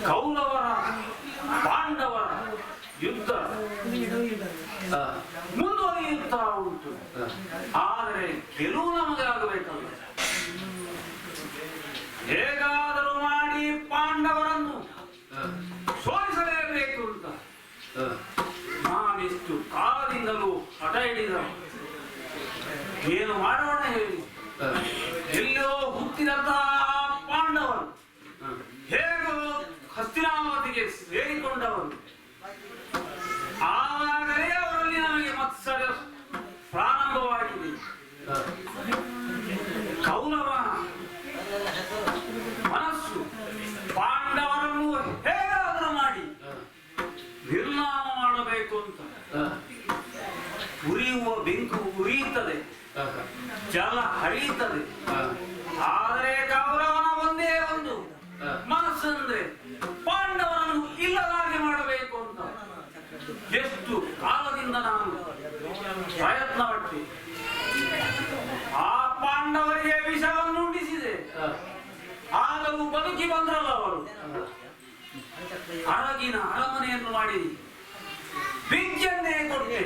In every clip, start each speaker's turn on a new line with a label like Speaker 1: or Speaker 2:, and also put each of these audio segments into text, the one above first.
Speaker 1: ಕೌರವರ ಪಾಂಡವರ ಯುದ್ಧ ಮುಂದುವರಿಯುತ್ತಾ ಉಂಟು. ಆದರೆ ಗೆಲುವು ನಮಗೆ ಆಗಬೇಕಲ್ಲ. ಹೇಗಾದರೂ ಮಾಡಿ ಪಾಂಡವರನ್ನು ಸೋಲಿಸಲೇಬೇಕು ಅಂತ ನಾನಿಷ್ಟು ಕಾಲದಿಂದಲೂ ಹಠ ಹಿಡಿದ. ಏನು ಮಾಡೋಣ ಹೇಳಿ? ಎಲ್ಲೋ ಹುಟ್ಟಿದಂತಹ ಪಾಂಡವರು ಹೇಗೋ ಹಸ್ತಿನಾವತಿಗೆ ಸೇರಿಕೊಂಡವರು. ಆವಾಗಲೇ ಅವರಲ್ಲಿ ನಮಗೆ ಮತ್ಸರ ಪ್ರಾರಂಭವಾಗಿದೆ. ಕೌರವನ ಮನಸ್ಸು ಪಾಂಡವರನ್ನು ಹೇಗಾದರೂ ಮಾಡಿ ಆದರೆ ಕೌರವನ ಒಂದೇ ಒಂದು ಮನಸ್ಸಂದ್ರೆ ಪಾಂಡವರನ್ನು ಇಲ್ಲದಾಗಿ ಮಾಡಬೇಕು ಅಂತ ಎಷ್ಟು ಕಾಲದಿಂದ ನಾನು ಪ್ರಯತ್ನ ಪಟ್ಟೆ. ಆ ಪಾಂಡವರಿಗೆ ವಿಷವನ್ನು ಉಂಡಿಸಿದೆ. ಆಗಲೂ ಬದುಕಿ ಬಂದ್ರಲ್ಲ ಅವರು. ಅರಗಿನ ಅರಮನೆಯನ್ನು ಮಾಡಿ ಬೆಂಕಿಯನ್ನೇ ಕೊಟ್ಟೆ,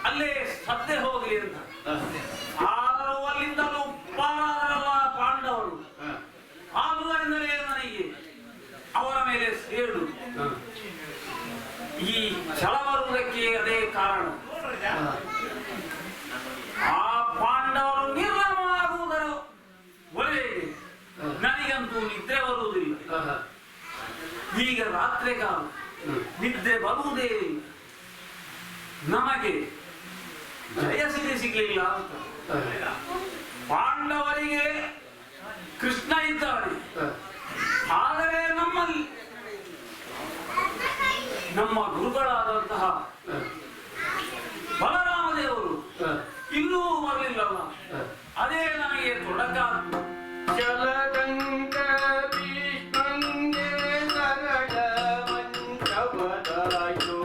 Speaker 1: ಅಲ್ಲೇ ಸತ್ತೇ ಹೋಗಲಿ ಅಂತ. ಆದರೂ ಅಲ್ಲಿಂದಲೂ ಪಾರಾದರಲ್ಲ ಪಾಂಡವರು. ಆದುದರಿಂದಲೇ ನನಗೆ ಅವರ ಮೇಲೆ ಸೇಡು, ಈ ಛಲ ಬರುವುದಕ್ಕೆ ಅದೇ ಕಾರಣ. ಆ ಪಾಂಡವರು ನಿರ್ನಾಮ ಆಗುವುದರ ಒಲೆಗೆ ನನಗಂತೂ ನಿದ್ರೆ ಬರುವುದಿಲ್ಲ. ಈಗ ರಾತ್ರಿ ಕಾಲ ನಿದ್ದೆ ಬರುವುದೇ ಇಲ್ಲ. ನಮಗೆ ಜಯಸಿರಿ ಸಿಗ್ಲಿಲ್ಲ ಅಂತ. ಪಾಂಡವರಿಗೆ ಕೃಷ್ಣ ಇದ್ದಾನೆ, ಆದರೆ ನಮ್ಮಲ್ಲಿ ನಮ್ಮ ಗುರುಗಳಾದಂತಹ ಬಲರಾಮ ದೇವರು ಇನ್ನೂ ಬರಲಿಲ್ಲಲ್ಲ. ಅದೇ ನನಗೆ ತೊಡಕ.
Speaker 2: ಜಲದಂಕ ಭೀಷ್ಮಂಗೆ ಸರಳ ಮಂಚವದಾಯೋ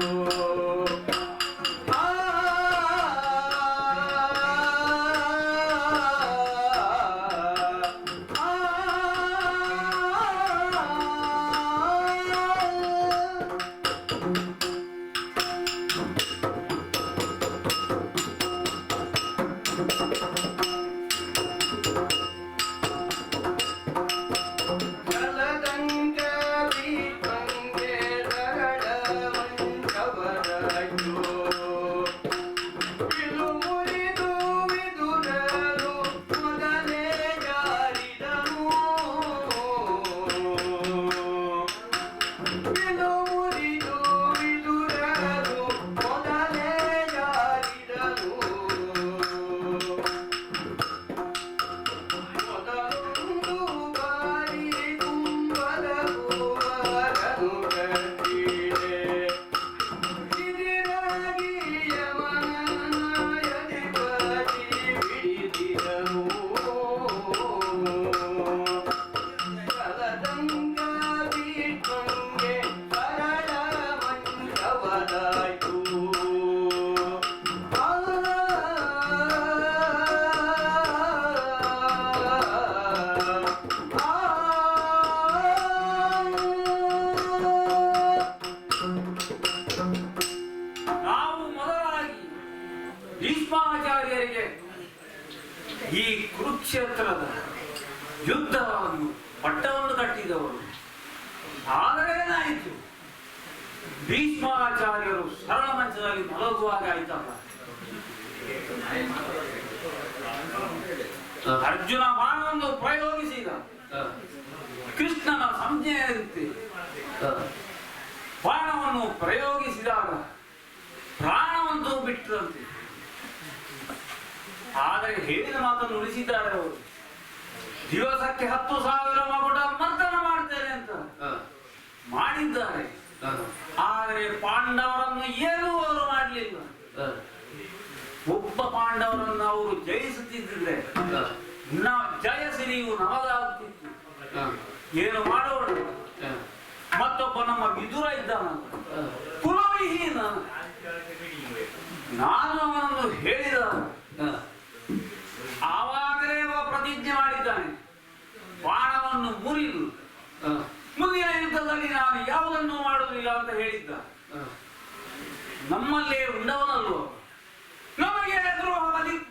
Speaker 1: ಭೀಷ್ಮಾಚಾರ್ಯರಿಗೆ ಈ ಕುರುಕ್ಷೇತ್ರದ ಯುದ್ಧವನ್ನು ಪಟ್ಟವನ್ನು ಕಟ್ಟಿದವರು. ಆದರೆ ಏನಾಯಿತು, ಭೀಷ್ಮಾಚಾರ್ಯರು ಸರಳ ಮಂಚದಲ್ಲಿ ಮಲಗುವಾಗ ಆಯ್ತಲ್ಲ, ಅರ್ಜುನ ಬಾಣವನ್ನು ಪ್ರಯೋಗಿಸಿದ. ಕೃಷ್ಣನ ಸಂಜ್ಞೆಯಂತೆ ಬಾಣವನ್ನು ಪ್ರಯೋಗಿಸಿದಾಗ ಪ್ರಾಣವಂತೂ ಬಿಟ್ಟರಂತೆ. ಆದರೆ ಹೇಳಿದ ಮಾತನ್ನು ಉಳಿಸಿದ್ದಾರೆ ಅವರು. ದಿವಸಕ್ಕೆ 10,000 ಮಗುಡ ಮರ್ದನ ಮಾಡ್ತೇನೆ ಅಂತ ಮಾಡಿದ್ದಾರೆ. ಆದರೆ ಪಾಂಡವರನ್ನು ಏನೂ ಅವರು ಮಾಡಲಿಲ್ಲ. ಒಬ್ಬ ಪಾಂಡವರನ್ನು ಅವರು ಜಯಿಸುತ್ತಿದ್ದರೆ ಜಯಸಿರಿಯು ನಮಗಾಗುತ್ತಿತ್ತು. ಏನು ಮಾಡೋಣ? ಮತ್ತೊಬ್ಬ ನಮ್ಮ ವಿದುರ ಇದ್ದಾನಲ್ಲ, ಕುಲವಿಹೀನ. ನಾನು ಅವನನ್ನು ಹೇಳಿದ ಆವಾಗಲೇ ಪ್ರತಿಜ್ಞೆ ಮಾಡಿದ್ದಾನೆ, ಬಾಣವನ್ನು ಮುರಿದು ಮುಂದಿನ ಯುದ್ಧದಲ್ಲಿ ನಾನು ಯಾವುದನ್ನು ಮಾಡುವುದಿಲ್ಲ ಅಂತ ಹೇಳಿದ್ದ. ನಮ್ಮಲ್ಲೇ ಉಂಡವನಲ್ವ, ನಮಗೆ ದ್ರೋಹ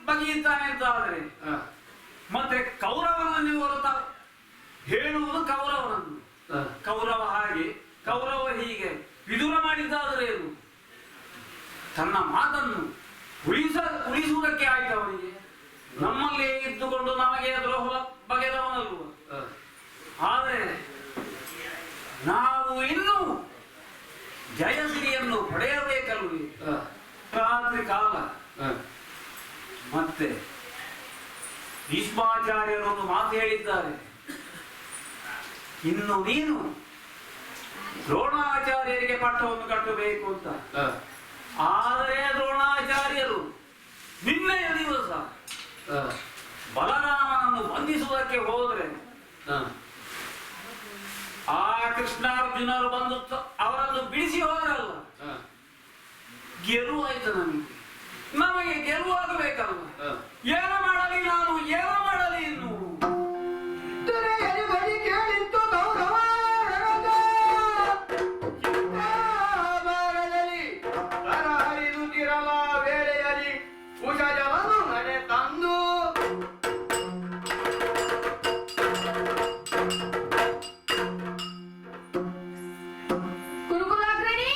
Speaker 1: ಬಗೆಯುತ್ತಾನೆ ಅಂತ ಆದರೆ ಮತ್ತೆ ಕೌರವನನ್ನು ಹೊರತ ಹೇಳುವುದು ಕೌರವನನ್ನು. ಕೌರವ ಹಾಗೆ, ಕೌರವ ಹೀಗೆ ವಿದುರ ಮಾಡಿದ್ದಾದರೆ ಏನು? ತನ್ನ ಮಾತನ್ನು ಉಳಿಸುವುದಕ್ಕೆ ಆಯ್ತು ಅವನಿಗೆ. ನಮ್ಮಲ್ಲೇ ಇದ್ದುಕೊಂಡು ನಮಗೆ ದ್ರೋಹ ಬಗೆದವನಲ್ವ. ಆದರೆ ನಾವು ಇನ್ನೂ ಜಯಸಿರಿಯನ್ನು ಪಡೆಯಬೇಕಲ್ವೇ? ರಾತ್ರಿ ಕಾಲ ಮತ್ತೆ ಭೀಷ್ಮಾಚಾರ್ಯರೊಂದು ಮಾತು ಹೇಳಿದ್ದಾರೆ, ಇನ್ನು ನೀನು ದ್ರೋಣಾಚಾರ್ಯರಿಗೆ ಪಟ್ಟವನ್ನು ಕಟ್ಟಬೇಕು ಅಂತ. ಆದರೆ ದ್ರೋಣಾಚಾರ್ಯರು ನಿನ್ನೆಯ ದಿವಸ ಬಲರಾಮನನ್ನು ಬಂಧಿಸುವುದಕ್ಕೆ ಹೋದ್ರೆ
Speaker 2: ಹ.
Speaker 1: ಆ ಕೃಷ್ಣಾರ್ಜುನರು ಬಂದು ಅವರನ್ನು ಬಿಡಿಸಿ ಹೋದ್ರಲ್ಲ,
Speaker 2: ಹ.
Speaker 1: ಗೆಲುವಾಯ್ತು ನಮಗೆ ಗೆಲುವಾಗಬೇಕಲ್ಲ.
Speaker 2: ಹ.
Speaker 1: ಏನು ಮಾಡಲಿ ನಾನು, ಏನು ಮಾಡಲಿ ಇನ್ನು?
Speaker 2: ದೊರೆಯಲಿ ಬಳಿ ಕೇಳಿತ್ತು ಗೌರವ ಬಾರದಲ್ಲಿ ಹರಿದುತ್ತಿರಲ ವೇಳೆಯಲ್ಲಿ ಕುಶಜವನ್ನು ನಡೆ ತಂದು
Speaker 3: ಗುರುಕುಲಾಗ್ರಣಿ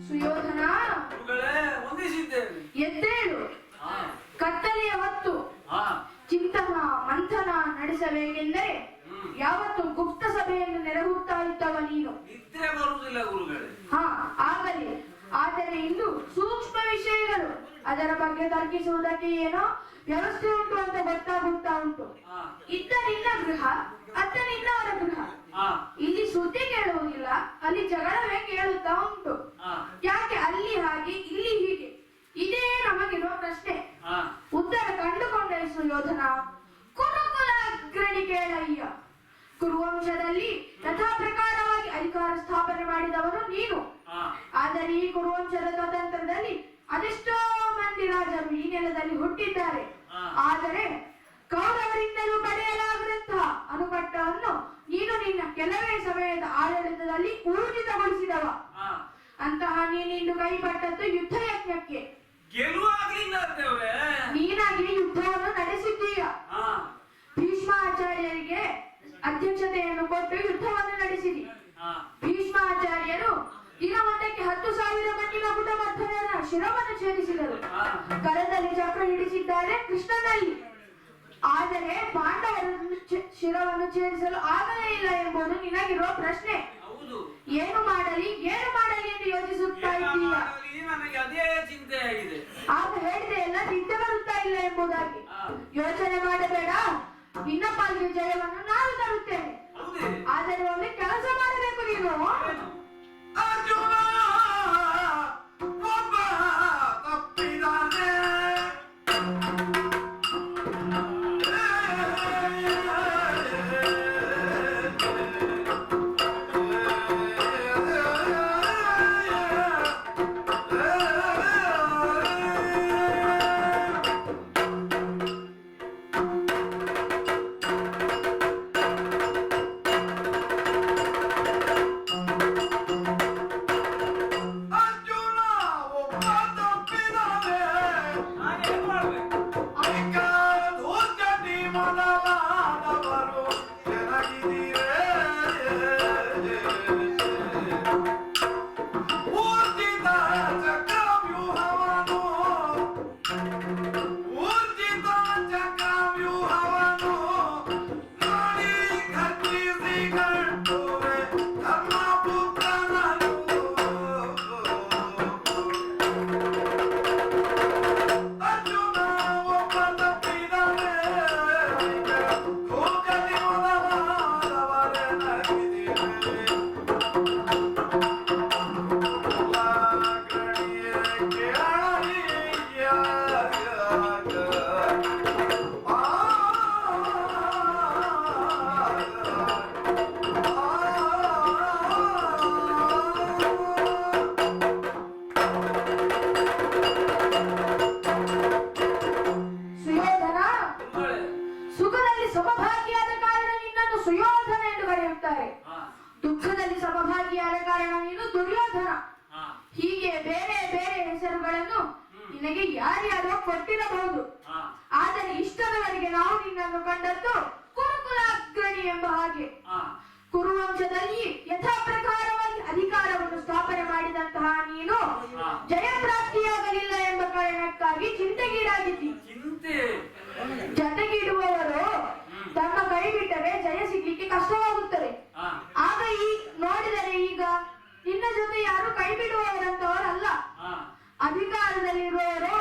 Speaker 3: ಸುಯೋಧನ,
Speaker 1: ಗುರುಗಳೇ, ವಂದಿಸಿದ್ದೇನೆ.
Speaker 3: ಎದ್ದೇಳು.
Speaker 1: ಹಾ,
Speaker 3: ಕತ್ತಲೆಯ ಹೊತ್ತು
Speaker 1: ಹಾ,
Speaker 3: ಚಿಂತನ ಮಂಥನ ನಡೆಸಬೇಕೆಂದರೆ
Speaker 1: ಹ್ಮ್.
Speaker 3: ಯಾವತ್ತು ಗುಪ್ತ ಸಭೆಯನ್ನು ನೆರಹುತ್ತಾ ಇದ್ದವ ನೀನು.
Speaker 1: ನಿದ್ರೆ ಬರುವುದಿಲ್ಲ ಗುರುಗಳೇ.
Speaker 3: ಹಾ, ಆಗಲಿ. ಆದರೆ ಇಂದು ಸೂಕ್ಷ್ಮ ವಿಷಯಗಳು, ಅದರ ಬಗ್ಗೆ ತರ್ಕಿಸುವುದಕ್ಕೆ ಏನೋ ವ್ಯವಸ್ಥೆ ಉಂಟು ಅಂತ ಗೊತ್ತಾಗುತ್ತಾ ಉಂಟು.
Speaker 1: ಹಾ,
Speaker 3: ಇತ್ತ ನಿನ್ನ ಗೃಹ, ಅತ್ತ ನಿನ್ನವರ ಗೃಹ.
Speaker 1: ಹಾ,
Speaker 3: ಇಲ್ಲಿ ಸುದ್ದಿ ಕೇಳುವುದಿಲ್ಲ, ಅಲ್ಲಿ ಜಗಳವೇ ಕೇಳುತ್ತಾ ಉಂಟು.
Speaker 1: ಹಾ,
Speaker 3: ಯಾಕೆ ಅಲ್ಲಿ ಹಾಗೆ ಇಲ್ಲಿ ಹೀಗೆ? ಇದೇ ನಮಗಿರುವ ಪ್ರಶ್ನೆ.
Speaker 1: ಹಾ.
Speaker 3: ಉತ್ತರ ಕಂಡುಕೊಂಡ ಸುಯೋಧನ. ಕುರುಕುಲಾಗ್ರಣಿ ಕೇಳಯ್ಯ. ಕುರುವಂಶದಲ್ಲಿ ಯಥಾ ಪ್ರಕಾರವಾಗಿ ಅಧಿಕಾರ ಸ್ಥಾಪನೆ ಮಾಡಿದವರು ನೀನು.
Speaker 1: ಹಾ,
Speaker 3: ಆದರೆ ಈ ಕುರುವಂಶದ ಸ್ವತಂತ್ರದಲ್ಲಿ ಅದೆಷ್ಟೋ ಮಂದಿ ರಾಜರು ಈ ನೆಲದಲ್ಲಿ ಹುಟ್ಟಿದ್ದಾರೆ. ಆದರೆ ಕೌರವರಿಂದಲೂ ಪಡೆಯಲಾಗದಂತಹ ಅನುಪಟ್ಟವನ್ನು ನೀನು ನಿನ್ನ ಕೆಲವೇ ಸಮಯದ ಆಡಳಿತದಲ್ಲಿ ಊರ್ಜಿತಗೊಳಿಸಿದವ.
Speaker 1: ಹಾ.
Speaker 3: ಅಂತಹ ನೀನಿಂದು ಕೈಪಟ್ಟದ್ದು ಯುದ್ಧ ಯಜ್ಞಕ್ಕೆ.
Speaker 1: ಗೆಲುವಾಗ್ಲಿಲ್ಲ ದೇವ್ರೆ.
Speaker 3: ನೀನಾಗಿ ಯುದ್ಧವನ್ನು ನಡೆಸಿದ್ದೀಯ.
Speaker 1: ಹಾ,
Speaker 3: ಭೀಷ್ಮಾಚಾರ್ಯರಿಗೆ ಅಧ್ಯಕ್ಷತೆಯನ್ನು ಕೊಟ್ಟು ಯುದ್ಧವನ್ನು ನಡೆಸಿದಿ.
Speaker 1: ಹಾ,
Speaker 3: ಭೀಷ್ಮಾಚಾರ್ಯರು ದಿನವೊಂದಕ್ಕೆ 10,000 ಮಂದಿ ಮಕುಟಮರ್ಧನರ ಶಿರವನ್ನು ಛೇದಿಸಿದರು.
Speaker 1: ಹಾ.
Speaker 3: ಕರದಲ್ಲಿ ಚಕ್ರ ಹಿಡಿಸಿದ್ದಾರೆ ಕೃಷ್ಣನಲ್ಲಿ. ಆದರೆ ಪಾಂಡವರನ್ನು ಶಿರವನ್ನು ಛೇದಿಸಲು ಆಗಲೇ ಇಲ್ಲ ಎಂಬುದು ನಿನಗಿರುವ ಪ್ರಶ್ನೆ.
Speaker 1: ಹೌದು.
Speaker 3: ಏನು ಮಾಡಲಿ ಎಂದು ಯೋಚಿಸುತ್ತಾ ಇದ್ದೀಯ.
Speaker 1: ಏನಾಗಲಿ, ನನಗೆ ಅದೇ ಚಿಂತೆ ಆಗಿದೆ.
Speaker 3: ಆಗ ಹೇಳಿದೆ ಎಲ್ಲ ನಿದ್ದೆ ಬರುತ್ತಾ ಇಲ್ಲ ಎಂಬುದಾಗಿ.
Speaker 1: ಹಾ.
Speaker 3: ಯೋಚನೆ ಮಾಡಬೇಡ, ನಿನ್ನ ಪಾಲಿಗೆ ಜಯವನ್ನು ನಾನು ತರುತ್ತೇನೆ.
Speaker 1: ಹೌದೇ?
Speaker 3: ಆದರೆ ಒಮ್ಮೆ ಕೆಲಸ ಮಾಡಬೇಕು ನೀನು.
Speaker 1: ಏನು?
Speaker 2: ಅರ್ಜುನ ಒಬ್ಬ ತಪ್ಪಿದಾನೆ
Speaker 3: ಸಮಭಾಗಿಯಾದ ಕಾರಣ ನೀನು ದುರ್ಯೋಧನ.
Speaker 1: ಹಾ
Speaker 3: ಹೀಗೆ ಬೇರೆ ಬೇರೆ ಹೆಸರುಗಳನ್ನು ನಿನಗೆ ಯಾರ್ಯಾರೋ ಕೊಟ್ಟಿರಬಹುದು.
Speaker 1: ಹಾ
Speaker 3: ಆದರೆ ಇಷ್ಟದವರೆಗೆ ನಾವು ನಿನ್ನನ್ನು ಕಂಡದ್ದು ಕುರುಕುಲಾಗ್ರಣಿ ಎಂಬ ಹಾಗೆ.
Speaker 1: ಹಾ
Speaker 3: ಕುರುವಂಶದಲ್ಲಿ ಯಥಾ ಪ್ರಕಾರವಾಗಿ ಅಧಿಕಾರವನ್ನು ಸ್ಥಾಪನೆ ಮಾಡಿದಂತಹ ನೀನು ಜಯಪ್ರಾಪ್ತಿಯಾಗಲಿಲ್ಲ ಎಂಬ ಕಾರಣಕ್ಕಾಗಿ ಚಿಂತೆಗೀಡಾಗಿದ್ದಿ.
Speaker 1: ಚಿಂತೆ
Speaker 3: ಜತೆಗಿಡುವವರು ತಮ್ಮ ಕೈ ಬಿಟ್ಟರೆ ಜಯ ಸಿಗ್ಲಿಕ್ಕೆ ಕಷ್ಟವಾಗುತ್ತದೆ.
Speaker 1: ಹಾ
Speaker 3: ಆಗ ಈ ನೋಡಿದರೆ ಈಗ ನಿನ್ನ ಜೊತೆ ಯಾರು ಕೈ ಬಿಡುವವರಂತವರಲ್ಲ.
Speaker 1: ಹಾ
Speaker 3: ಅಧಿಕಾರದಲ್ಲಿರುವವರು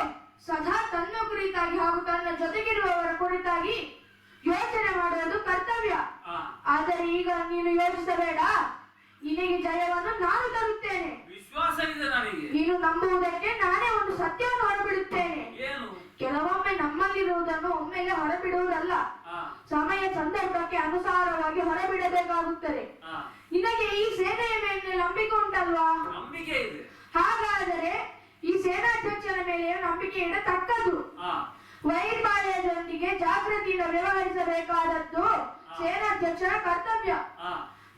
Speaker 3: ಸದಾ ತನ್ನ ಕುರಿತಾಗಿ ಹಾಗೂ ತನ್ನ ಜೊತೆಗಿರುವವರ ಕುರಿತಾಗಿ ಯೋಚನೆ ಮಾಡುವುದು ಕರ್ತವ್ಯ.
Speaker 1: ಹಾ
Speaker 3: ಆದರೆ ಈಗ ನೀನು ಯೋಚಿಸಬೇಡ, ನಿನಗೆ ಜಯವನ್ನು ನಾನು ತರುತ್ತೇನೆ.
Speaker 1: ವಿಶ್ವಾಸ ಇದೆ ನನಗೆ.
Speaker 3: ನೀನು ನಂಬುವುದಕ್ಕೆ ನಾನೇ ಒಂದು ಸತ್ಯವನ್ನು ಹೊರಬಿಡುತ್ತೇನೆ.
Speaker 1: ಏನು?
Speaker 3: ಕೆಲವೊಮ್ಮೆ ನಮ್ಮಲ್ಲಿರುವುದನ್ನು ಒಮ್ಮೆಲೆ ಹೊರಬಿಡುವುದಲ್ಲ,
Speaker 1: ಹಾ
Speaker 3: ಸಮಯ ಸಂದರ್ಭಕ್ಕೆ ಅನುಸಾರವಾಗಿ ಹೊರಬಿಡಬೇಕಾಗುತ್ತದೆ.
Speaker 1: ಹಾ
Speaker 3: ನಿನಗೆ ಈ ಸೇನೆಯ ಮೇಲೆ ನಂಬಿಕೆ ಉಂಟಲ್ವಾ?
Speaker 1: ನಂಬಿಕೆ ಇದೆ.
Speaker 3: ಹಾಗಾದರೆ ಈ ಸೇನಾಧ್ಯಕ್ಷನ ಮೇಲೆ ನಂಬಿಕೆ ಇಡತಕ್ಕದ್ದು.
Speaker 1: ಹಾ
Speaker 3: ವೈರ್ಪಾಳ್ಯದೊಂದಿಗೆ ಜಾಗೃತಿಯಿಂದ ವ್ಯವಹರಿಸಬೇಕಾದದ್ದು ಸೇನಾಧ್ಯಕ್ಷರ ಕರ್ತವ್ಯ.
Speaker 1: ಹಾ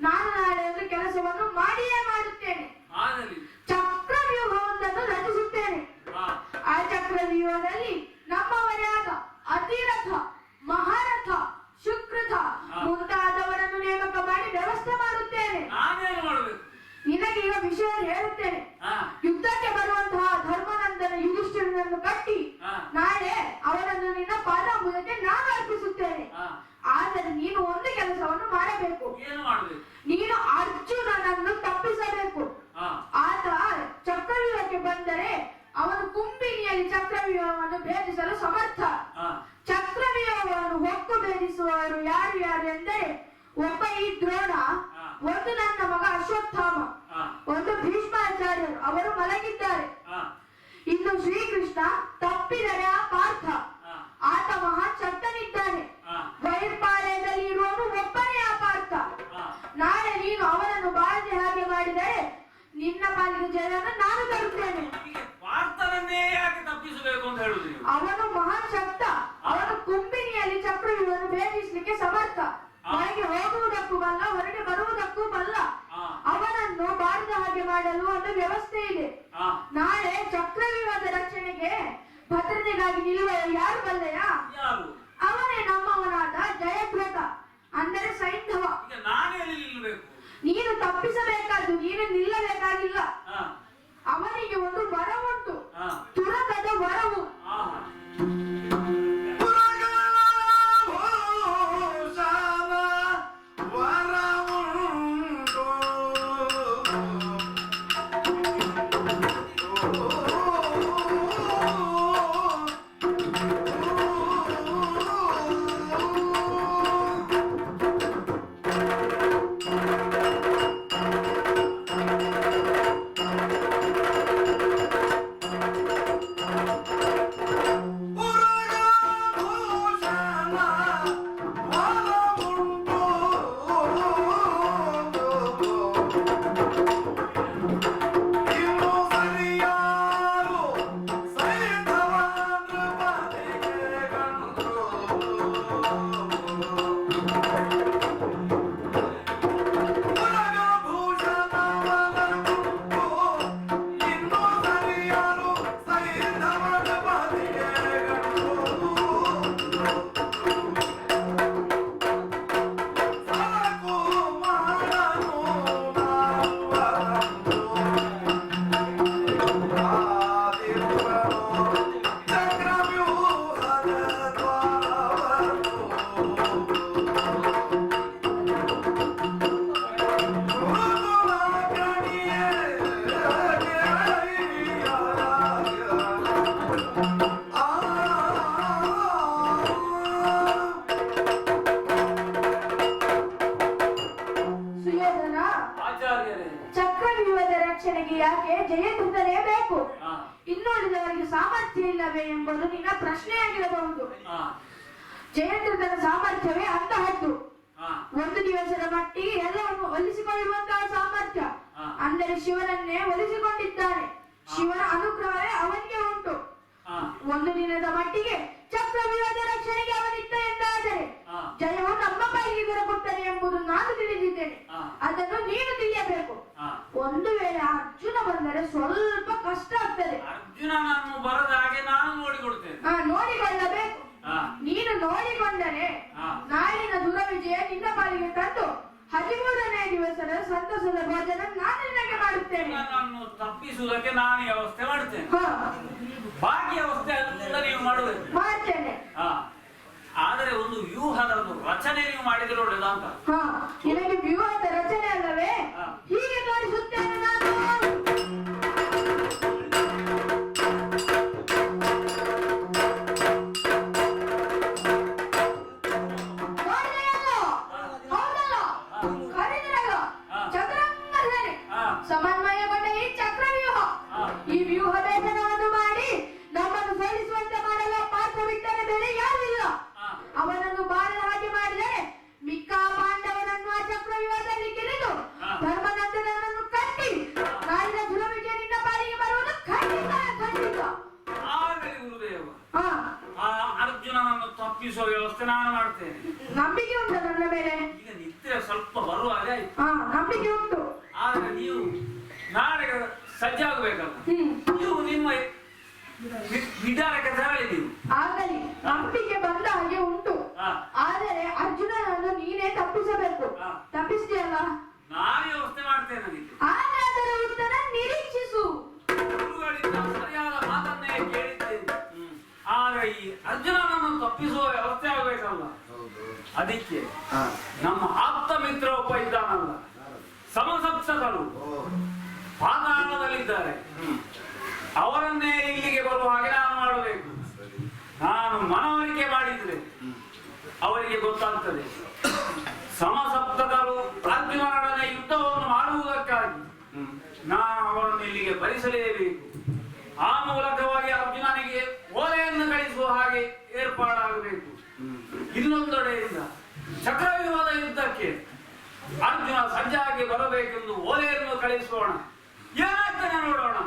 Speaker 3: ನಾನು ನಾಳೆ ಒಂದು ಕೆಲಸವನ್ನು ಮಾಡಿಯೇ ಮಾಡುತ್ತೇನೆ.
Speaker 1: ಆಗಲಿ.
Speaker 3: ಚಕ್ರವ್ಯೂಹವೊಂದನ್ನು ರಚಿಸುತ್ತೇನೆ.
Speaker 1: ಹಾ
Speaker 3: ಆ ಚಕ್ರವ್ಯೂಹದಲ್ಲಿ ನಮ್ಮವರೇ ಆದ ಅತಿರಥ, ಮಹಾರಥ, ಶುಕ್ರಥ ಮುಂತಾದವರನ್ನು ನೇಮಕ ಮಾಡಿ ವ್ಯವಸ್ಥೆ ಮಾಡುತ್ತೇನೆ.
Speaker 1: ನಾನೇನು ಮಾಡಬೇಕು?
Speaker 3: ನಿನಗೆ ಈಗ ವಿಷಯ ಹೇಳುತ್ತೇನೆ.
Speaker 1: ಹಾ
Speaker 3: ಯುದ್ಧಕ್ಕೆ ಬರುವಂತಹ ಧರ್ಮನಂದನ ಯುಧಿಷ್ಠಿರನನ್ನು ಕಟ್ಟಿ
Speaker 1: ಹಾ
Speaker 3: ನಾಳೆ ಅವನನ್ನು ನಿನ್ನ ಪಾದಾಂಬುಜಕ್ಕೆ ನಾನು ಅರ್ಪಿಸುತ್ತೇನೆ.
Speaker 1: ಹಾ
Speaker 3: ಆದರೆ ನೀನು ಒಂದು ಕೆಲಸವನ್ನು ಮಾಡಬೇಕು.
Speaker 1: ಏನು ಮಾಡಬೇಕು?
Speaker 3: ನೀನು ಅರ್ಜುನನನ್ನು ತಪ್ಪಿಸಬೇಕು.
Speaker 1: ಹಾ
Speaker 3: ಆತ ಚಕ್ರವ್ಯೂಹಕ್ಕೆ ಬಂದರೆ ಅವನು ಕುಂಬಿನಿಯಲ್ಲಿ ಚಕ್ರವ್ಯೂಹವನ್ನು ಭೇದಿಸಲು ಸಮರ್ಥ.
Speaker 1: ಹಾ
Speaker 3: ಚಕ್ರವ್ಯೂಹವನ್ನು ಹೊಕ್ಕು ಭೇದಿಸುವವರು ಯಾರು ಯಾರು ಎಂದರೆ ಒಬ್ಬ ಈ ದ್ರೋಣ, ಒಂದು ನನ್ನ ಮಗ ಅಶ್ವತ್ಥಾಮ,
Speaker 1: ಹಾ
Speaker 3: ಒಂದು ಭೀಷ್ಮಾಚಾರ್ಯರು, ಅವರು ಮಲಗಿದ್ದಾರೆ.
Speaker 1: ಹಾ
Speaker 3: ಇನ್ನು ಶ್ರೀಕೃಷ್ಣ ತಪ್ಪಿದರೆ ಆ ಪಾರ್ಥ,
Speaker 1: ಹಾ
Speaker 3: ಆತ ಮಹಾನ್ ಶಕ್ತನಿದ್ದಾನೆ.
Speaker 1: ಹಾ
Speaker 3: ವೈರ್ಪಾಳ್ಯದಲ್ಲಿ ಇರುವನು ಒಬ್ಬನೇ ಆ ಪಾರ್ಥ.
Speaker 1: ಹಾ
Speaker 3: ನಾಳೆ ನೀನು ಅವನನ್ನು ಬಾಳದೆ ಹಾಗೆ ಮಾಡಿದರೆ ನಿನ್ನ ಪಾಲಿನ ಜಯವನ್ನು ನಾನು ತರುತ್ತೇನೆ.
Speaker 1: ಹೀಗೆ ಪಾರ್ಥನನ್ನೇ ಯಾಕೆ ತಪ್ಪಿಸಬೇಕು ಅಂತ ಹೇಳುದು ನೀವು?
Speaker 3: ಅವನು ಮಹಾನ್ ಶಕ್ತ. ಅವನು ಕುಂಬಿನಿಯಲ್ಲಿ ಚಕ್ರವ್ಯೂಹವನ್ನು ಭೇದಿಸಲಿಕ್ಕೆ ಸಮರ್ಥ. ಹೊರಗೆ ಹೋಗುವುದಕ್ಕೂ ಬಲ್ಲ, ಹೊರಗೆ ಬರುವುದಕ್ಕೂ ಬಲ್ಲ.
Speaker 1: ಹಾ
Speaker 3: ಅವನನ್ನು ಬಾರದ ಹಾಗೆ ಮಾಡಲು ಒಂದು ವ್ಯವಸ್ಥೆ ಇದೆ.
Speaker 1: ಹಾ
Speaker 3: ನಾಳೆ ಚಕ್ರವ್ಯೂಹದ ರಕ್ಷಣೆಗೆ ಭದ್ರತೆಗಾಗಿ ನಿಲ್ಲುವ ಯಾರು ಬಲ್ಲೆಯ?
Speaker 1: ಯಾರು?
Speaker 3: ಅವನೇ ನಮ್ಮವನಾದ ಜಯದ್ರಥ, ಅಂದರೆ ಸೈಂಧವ.
Speaker 1: ಈಗ ನಾನೇ ಎಲ್ಲಿ ನಿಲ್ಲಬೇಕು?
Speaker 3: ನೀನು ತಪ್ಪಿಸಬೇಕಾದ್ದು, ನೀನು ನಿಲ್ಲಬೇಕಾಗಿಲ್ಲ.
Speaker 1: ಹಾ
Speaker 3: ಅವನಿಗೆ ಒಂದು ವರವುಂಟು,
Speaker 1: ಹಾ
Speaker 3: ತುರಕದ ವರವು.
Speaker 1: ಹಾ
Speaker 3: ರಕ್ಷಣೆಗೆ ಯಾಕೆ ಜಯದ್ರಥನೇ ಬೇಕು?
Speaker 1: ಹಾ
Speaker 3: ಇನ್ನುಳಿದವರಿಗೆ ಸಾಮರ್ಥ್ಯ ಇಲ್ಲವೇ ಎಂಬುದು ನಿನ್ನ ಪ್ರಶ್ನೆಯಾಗಿರಬಹುದು.
Speaker 1: ಹಾ
Speaker 3: ಜಯದ್ರಥನ ಸಾಮರ್ಥ್ಯವೇ ಅಂತಹದ್ದು.
Speaker 1: ಹಾ
Speaker 3: ಒಂದು ದಿವಸದ ಮಟ್ಟಿಗೆ ಎಲ್ಲವನ್ನು ಒಲಿಸಿಕೊಳ್ಳುವಂತಹ ಸಾಮರ್ಥ್ಯ.
Speaker 1: ಹಾ
Speaker 3: ಅಂದರೆ ಶಿವನನ್ನೇ ಒಲಿಸಿಕೊಂಡಿದ್ದಾನೆ. ಶಿವನ ಅನುಗ್ರಹವೇ ಅವನಿಗೆ ಉಂಟು.
Speaker 1: ಹಾ
Speaker 3: ಒಂದು ದಿನದ ಮಟ್ಟಿಗೆ ಚಕ್ರವ್ಯೂಹದ ರಕ್ಷಣೆಗೆ ಅವನಿದ್ದ ಎಂದಾದರೆ
Speaker 1: ಹಾ
Speaker 3: ಜಯವು ನಮ್ಮ ಪಾಲಿಗೆ ದೊರಕುತ್ತದೆ ಎಂಬುದು ನಾನು ತಿಳಿದಿದ್ದೇನೆ.
Speaker 1: ಹಾ
Speaker 3: ಅದನ್ನು ನೀನು ತಿಳಿಯಬೇಕು. ಮಗನೇ,
Speaker 1: ಹಾ.
Speaker 3: ನಾಳಿನ ದುರ ವಿಜಯ ನಿನ್ನ ಪಾಲಿಗೆ ತಂದು 13ನೇ ದಿವಸದ ಸಂತಸದ ಭೋಜನ ನಾನು ನಿನಗೆ ಮಾಡುತ್ತೇನೆ.
Speaker 1: ನನ್ನನ್ನು ತಪ್ಪಿಸುವುದಕ್ಕೆ ನಾನು ವ್ಯವಸ್ಥೆ ಮಾಡ್ತೇನೆ.
Speaker 3: ಹಾ,
Speaker 1: ಬಾಕಿ ವ್ಯವಸ್ಥೆ ಎಲ್ಲ ನೀವು ಮಾಡಬೇಕು.
Speaker 3: ಮಾಡ್ತೇನೆ.
Speaker 1: ಹಾ, ಆದರೆ ಒಂದು ವ್ಯೂಹದ ಒಂದು ರಚನೆ ನೀವು ಮಾಡಿದ್ರೆ ಒಳ್ಳೆದ ಅಂತ.
Speaker 3: ಹಾ, ನಿನಗೆ ವ್ಯೂಹದ ರಚನೆ ಅಲ್ಲವೇ?
Speaker 1: ಹಾ.
Speaker 3: ಹೀಗೆ ತೋರಿಸುತ್ತೇನೆ ನಾನು. ನೋಡಿದೆಯಲ್ಲೋ? ಹೌದಲ್ಲ? ಕರೆದಿರಲ್ಲ? ಚದುರಂಗದಲ್ಲಿ ಸಮನ್ವಯಗೊಂಡ ಈ ಚಕ್ರವ್ಯೂಹ. ಈ ವ್ಯೂಹ ಲೇಖನವನ್ನು ಮಾಡಿ ನಮ್ಮನ್ನು ಸೋಲಿಸುವಂತೆ ಮಾಡಲು ಪಾತ್ರ ಬಿಟ್ಟರೆ ಬೇರೆ ಯಾರೂ ಇಲ್ಲ. ಅವನನ್ನು ಬಾರದ ಹಾಗೆ ಮಾಡಿದರೆ ಮಿಕ್ಕ ಪಾಂಡವರನ್ನು ಆ ಚಕ್ರವ್ಯೂಹದಲ್ಲಿ ಗೆಳೆದು ಧರ್ಮನಂದನನ್ನು ಕಟ್ಟಿ ನಾಳಿನ ದುರವಿಜಯ ನಿನ್ನ ಬಾರಿಗೆ ಬರುವುದು ಖಂಡಿತ ಖಂಡಿತ.
Speaker 1: ಆಗಲಿ ಗುರುದೇವ.
Speaker 3: ಹಾ,
Speaker 1: ಆ ಅರ್ಜುನನನ್ನು ತಪ್ಪಿಸುವ ವ್ಯವಸ್ಥೆ ನಾನು ಮಾಡ್ತೇನೆ.
Speaker 3: ನಂಬಿಕೆ ಉಂಟು ನನ್ನ ಮೇಲೆ?
Speaker 1: ಈಗ ನಿದ್ರೆ ಸ್ವಲ್ಪ ಬರುವಾಗ ಆಯ್ತು.
Speaker 3: ಹಾ, ನಂಬಿಕೆ ಉಂಟು.
Speaker 1: ಆದ್ರೆ ನೀವು ನಾಳೆ ಸಜ್ಜಾಗಬೇಕಲ್ಲ. ನೀವು ನಿಮ್ಮ ವಿಚಾರಕ್ಕೆ ತೆರಳಿ ನೀವು.
Speaker 3: ಆಗಲಿ, ನಂಬಿಕೆ ಬಂದ ಹಾಗೆ ಉಂಟು.
Speaker 1: ಹಾ.
Speaker 3: ಆದರೆ ಅರ್ಜುನನನ್ನು ನೀನೇ ತಪ್ಪಿಸಬೇಕು.
Speaker 1: ಹಾ.
Speaker 3: ತಪ್ಪಿಸಿದೆಯಲ್ಲ?
Speaker 1: ನಾನು ವ್ಯವಸ್ಥೆ ಮಾಡ್ತೇನೆ ಅದಕ್ಕೆ.
Speaker 3: ಆದರೆ ಅದರ ಉತ್ತರ ನಿರೀಕ್ಷಿಸು.
Speaker 1: ಗುರುಗಳಿಂದ ಸರಿಯಾದ ಮಾತನ್ನೇ ಕೇಳಿದ್ದೇನೆ. ಆದ್ರೆ ಈ ಅರ್ಜುನನನ್ನು ತಪ್ಪಿಸುವ ವ್ಯವಸ್ಥೆ ಆಗಬೇಕಲ್ಲ. ಅದಕ್ಕೆ ನಮ್ಮ ಆಪ್ತ ಮಿತ್ರ ಒಬ್ಬ ಇದ್ದಾನಲ್ಲ, ಸಮಸಪ್ತಕರು ಪಾತಾಳದಲ್ಲಿದ್ದಾರೆ. ಅವರನ್ನೇ ಇಲ್ಲಿಗೆ ಬರುವ ಹಾಗೆ ನಾನು ಮಾಡಬೇಕು. ನಾನು ಮನವರಿಕೆ ಮಾಡಿದ್ರೆ ಅವರಿಗೆ ಗೊತ್ತಾಗ್ತದೆ. ಸಮಸಪ್ತಕರು ಅರ್ಜುನನೊಡನೆ ಯುದ್ಧವನ್ನು ಮಾಡುವುದಕ್ಕಾಗಿ ನಾನು ಅವರನ್ನು ಇಲ್ಲಿಗೆ ಭರಿಸಲೇಬೇಕು. ಆ ಮೂಲಕವಾಗಿ ಅರ್ಜುನನಿಗೆ ಓಲೆಯನ್ನು ಕಳಿಸುವ ಹಾಗೆ ಏರ್ಪಾಡಾಗಬೇಕು. ಇನ್ನೊಂದೆಡೆಯಿಂದ ಚಕ್ರವ್ಯೂಹದ ಯುದ್ಧಕ್ಕೆ ಅರ್ಜುನ ಸಜ್ಜಾಗಿ ಬರಬೇಕೆಂದು ಓಲೆಯನ್ನು ಕಳಿಸೋಣ. ಏನಾಗ್ತಾನೆ ನೋಡೋಣ.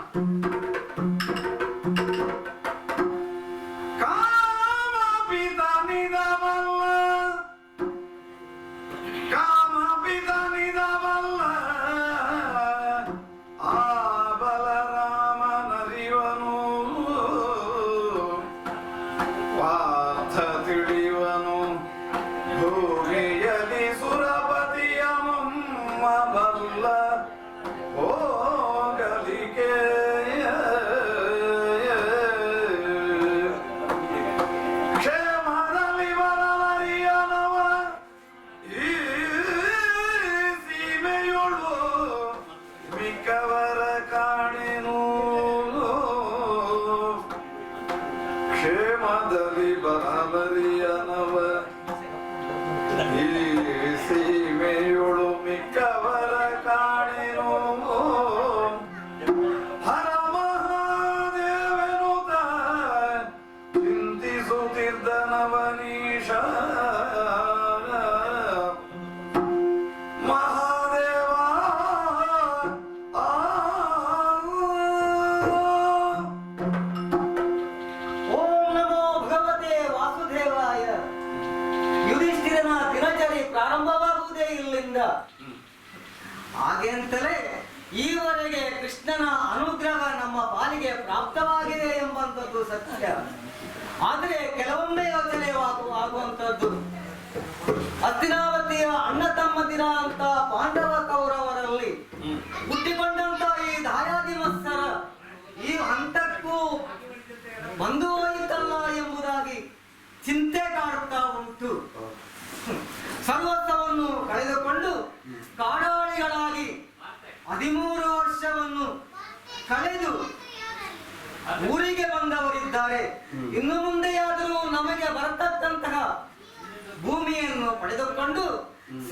Speaker 2: ಕ್ಷೇಮದಲ್ಲಿ ಬರಲರಿಯನವ ಈ ಸೀಮೆಯೊಳು ಮಿಕ್ಕವರ ಕಾಣೆನು. ಹರ ಮಹಾದೇವನುತ ಚಿಂತಿಸುತ್ತಿದ್ದನವನೀಶ. ಮಹಾದೇವ
Speaker 4: ಓಂ ನಮೋ ಭಗವತೆ ವಾಸುದೇವಾಯ. ಯುಧಿಷ್ಠಿರನ ದಿನಚರಿ ಪ್ರಾರಂಭವಾಗುವುದೇ ಇಲ್ಲಿಂದ. ಹಾಗೆಂತಲೇ ಈವರೆಗೆ ಕೃಷ್ಣನ ಅನುಗ್ರಹ ನಮ್ಮ ಪಾಲಿಗೆ ಪ್ರಾಪ್ತವಾಗಿದೆ ಎಂಬಂಥದ್ದು ಸತ್ಯ. ಆದರೆ ಕೆಲವೊಮ್ಮೆ ಯೋಚನೆ ಆಗುವಂಥದ್ದು, ಹಸ್ತಿನಾವತಿಯ ಅಣ್ಣ ತಮ್ಮಂದಿರ ಅಂತ ಪಾಂಡವ ಕೌರವರಲ್ಲಿ ಹುಟ್ಟಿಕೊಂಡಂತ ಈ ದಾಯಾದಿ ಮತ್ಸರ ಈ ಹಂತಕ್ಕೂ ಬಂದು ಹೋಯಿತಲ್ಲ ಎಂಬುದಾಗಿ ಚಿಂತೆ ಕಾಡುತ್ತಾ ಉಂಟು. ಸರ್ವಸ್ವವನ್ನು ಕಳೆದುಕೊಂಡು ಕಾಡಾಳಿಗಳಾಗಿ 13 ವರ್ಷವನ್ನು ಕಳೆದು ಊರಿಗೆ ಬಂದವರಿದ್ದಾರೆ. ಇನ್ನು ಮುಂದೆಯಾದರೂ ನಮಗೆ ಬರತಕ್ಕಂತಹ ಭೂಮಿಯನ್ನು ಪಡೆದುಕೊಂಡು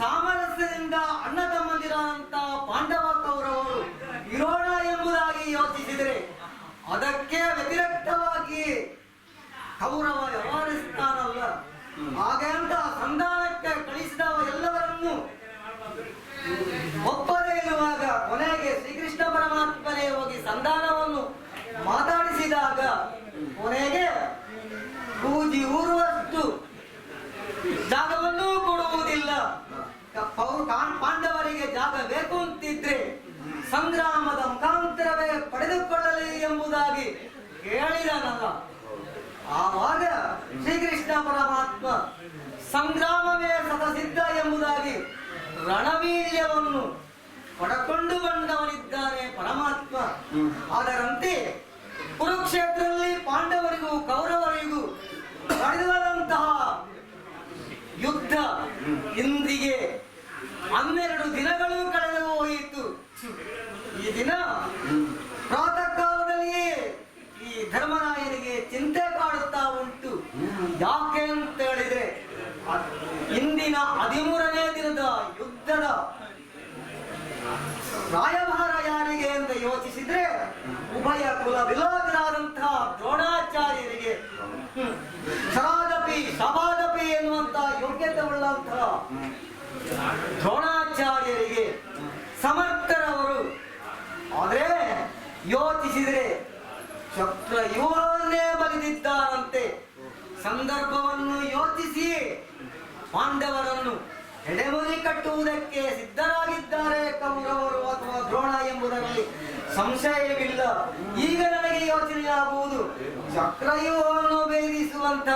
Speaker 4: ಸಾಮರಸ್ಯದಿಂದ ಅಣ್ಣ ತಮ್ಮಂದಿರ ಅಂತ ಪಾಂಡವ ಕೌರವರು ಇರೋಣ ಎಂಬುದಾಗಿ ಯೋಚಿಸಿದರೆ ಅದಕ್ಕೆ ವ್ಯತಿರಿಕ್ತವಾಗಿ ಕೌರವ ವ್ಯವಹರಿಸ್ತಾನಲ್ಲ. ಹಾಗೆ ಅಂತ ಸಂಧಾನಕ್ಕೆ ಕಳಿಸಿದವ ಎಲ್ಲವರನ್ನು ಒಪ್ಪದೇ ಇರುವಾಗ ಕೊನೆಗೆ ಶ್ರೀಕೃಷ್ಣ ಪರಮಾತ್ಮನೇ ಹೋಗಿ ಸಂಧಾನವನ್ನು ಮಾತಾಡಿಸಿದಾಗ ಕೊನೆಗೆ ಕೂಜಿ ಊರುವಷ್ಟು ಜಾಗವನ್ನೂ ಕೊಡುವುದಿಲ್ಲ. ಪಾಂಡವರಿಗೆ ಜಾಗ ಬೇಕು ಅಂತಿದ್ರೆ ಸಂಗ್ರಾಮದ ಮುಖಾಂತರವೇ ಪಡೆದುಕೊಳ್ಳಲಿ ಎಂಬುದಾಗಿ ಹೇಳಿದನಲ್ಲ. ಆವಾಗ ಶ್ರೀಕೃಷ್ಣ ಪರಮಾತ್ಮ ಸಂಗ್ರಾಮವೇ ಸತಸಿದ್ಧ ಎಂಬುದಾಗಿ ರಣವೀರ್ಯವನ್ನು ಪಡಕೊಂಡು ಬಂದವನಿದ್ದಾನೆ ಪರಮಾತ್ಮ. ಅದರಂತೆ ಕುರುಕ್ಷೇತ್ರದಲ್ಲಿ ಪಾಂಡವರಿಗೂ ಕೌರವರಿಗೂ ನಡೆದಂತಹ ಯುದ್ಧ ಇಂದಿಗೆ 12 ದಿನಗಳು ಕಳೆದು ಹೋಯಿತು. ಈ ದಿನ ಪ್ರಾತಃ ಕಾಲದಲ್ಲಿಯೇ ಈ ಧರ್ಮರಾಯನಿಗೆ ಚಿಂತೆ ಕಾಡುತ್ತಾ ಉಂಟು. ಯಾಕೆ ಅಂತ ಹೇಳಿದ್ರೆ ಇಂದಿನ 13ನೇ ದಿನದ ಯುದ್ಧದ ರಾಯಭಾರ ಯಾರಿಗೆ ಅಂತ ಯೋಚಿಸಿದ್ರೆ ಉಭಯ ಕುಲ ವಿಲೋಚನಾದಂತಹ ದ್ರೋಣಾಚಾರ್ಯರಿಗೆ, ಶರಾದಪಿ ಶಬಾದಪಿ ಎನ್ನುವಂತಹ ಯೋಗ್ಯತೆ ಉಳ್ಳಂತಹ ದ್ರೋಣಾಚಾರ್ಯರಿಗೆ ಸಮರ್ಥರವರು. ಆದ್ರೆ ಯೋಚಿಸಿದರೆ ಚಕ್ರವ್ಯೂಹವನ್ನೇ ಬಗೆದಿದ್ದಾರಂತೆ. ಸಂದರ್ಭವನ್ನು ಯೋಚಿಸಿ ಪಾಂಡವರನ್ನು ಎಡೆಮುರಿ ಕಟ್ಟುವುದಕ್ಕೆ ಸಿದ್ಧರಾಗಿದ್ದಾರೆ ಕೌರವರು ಅಥವಾ ದ್ರೋಣ ಎಂಬುದರಲ್ಲಿ ಸಂಶಯವಿಲ್ಲ. ಈಗ ನನಗೆ ಯೋಚನೆಯಾಗುವುದು, ಚಕ್ರವ್ಯೂಹವನ್ನು ಭೇದಿಸುವಂತ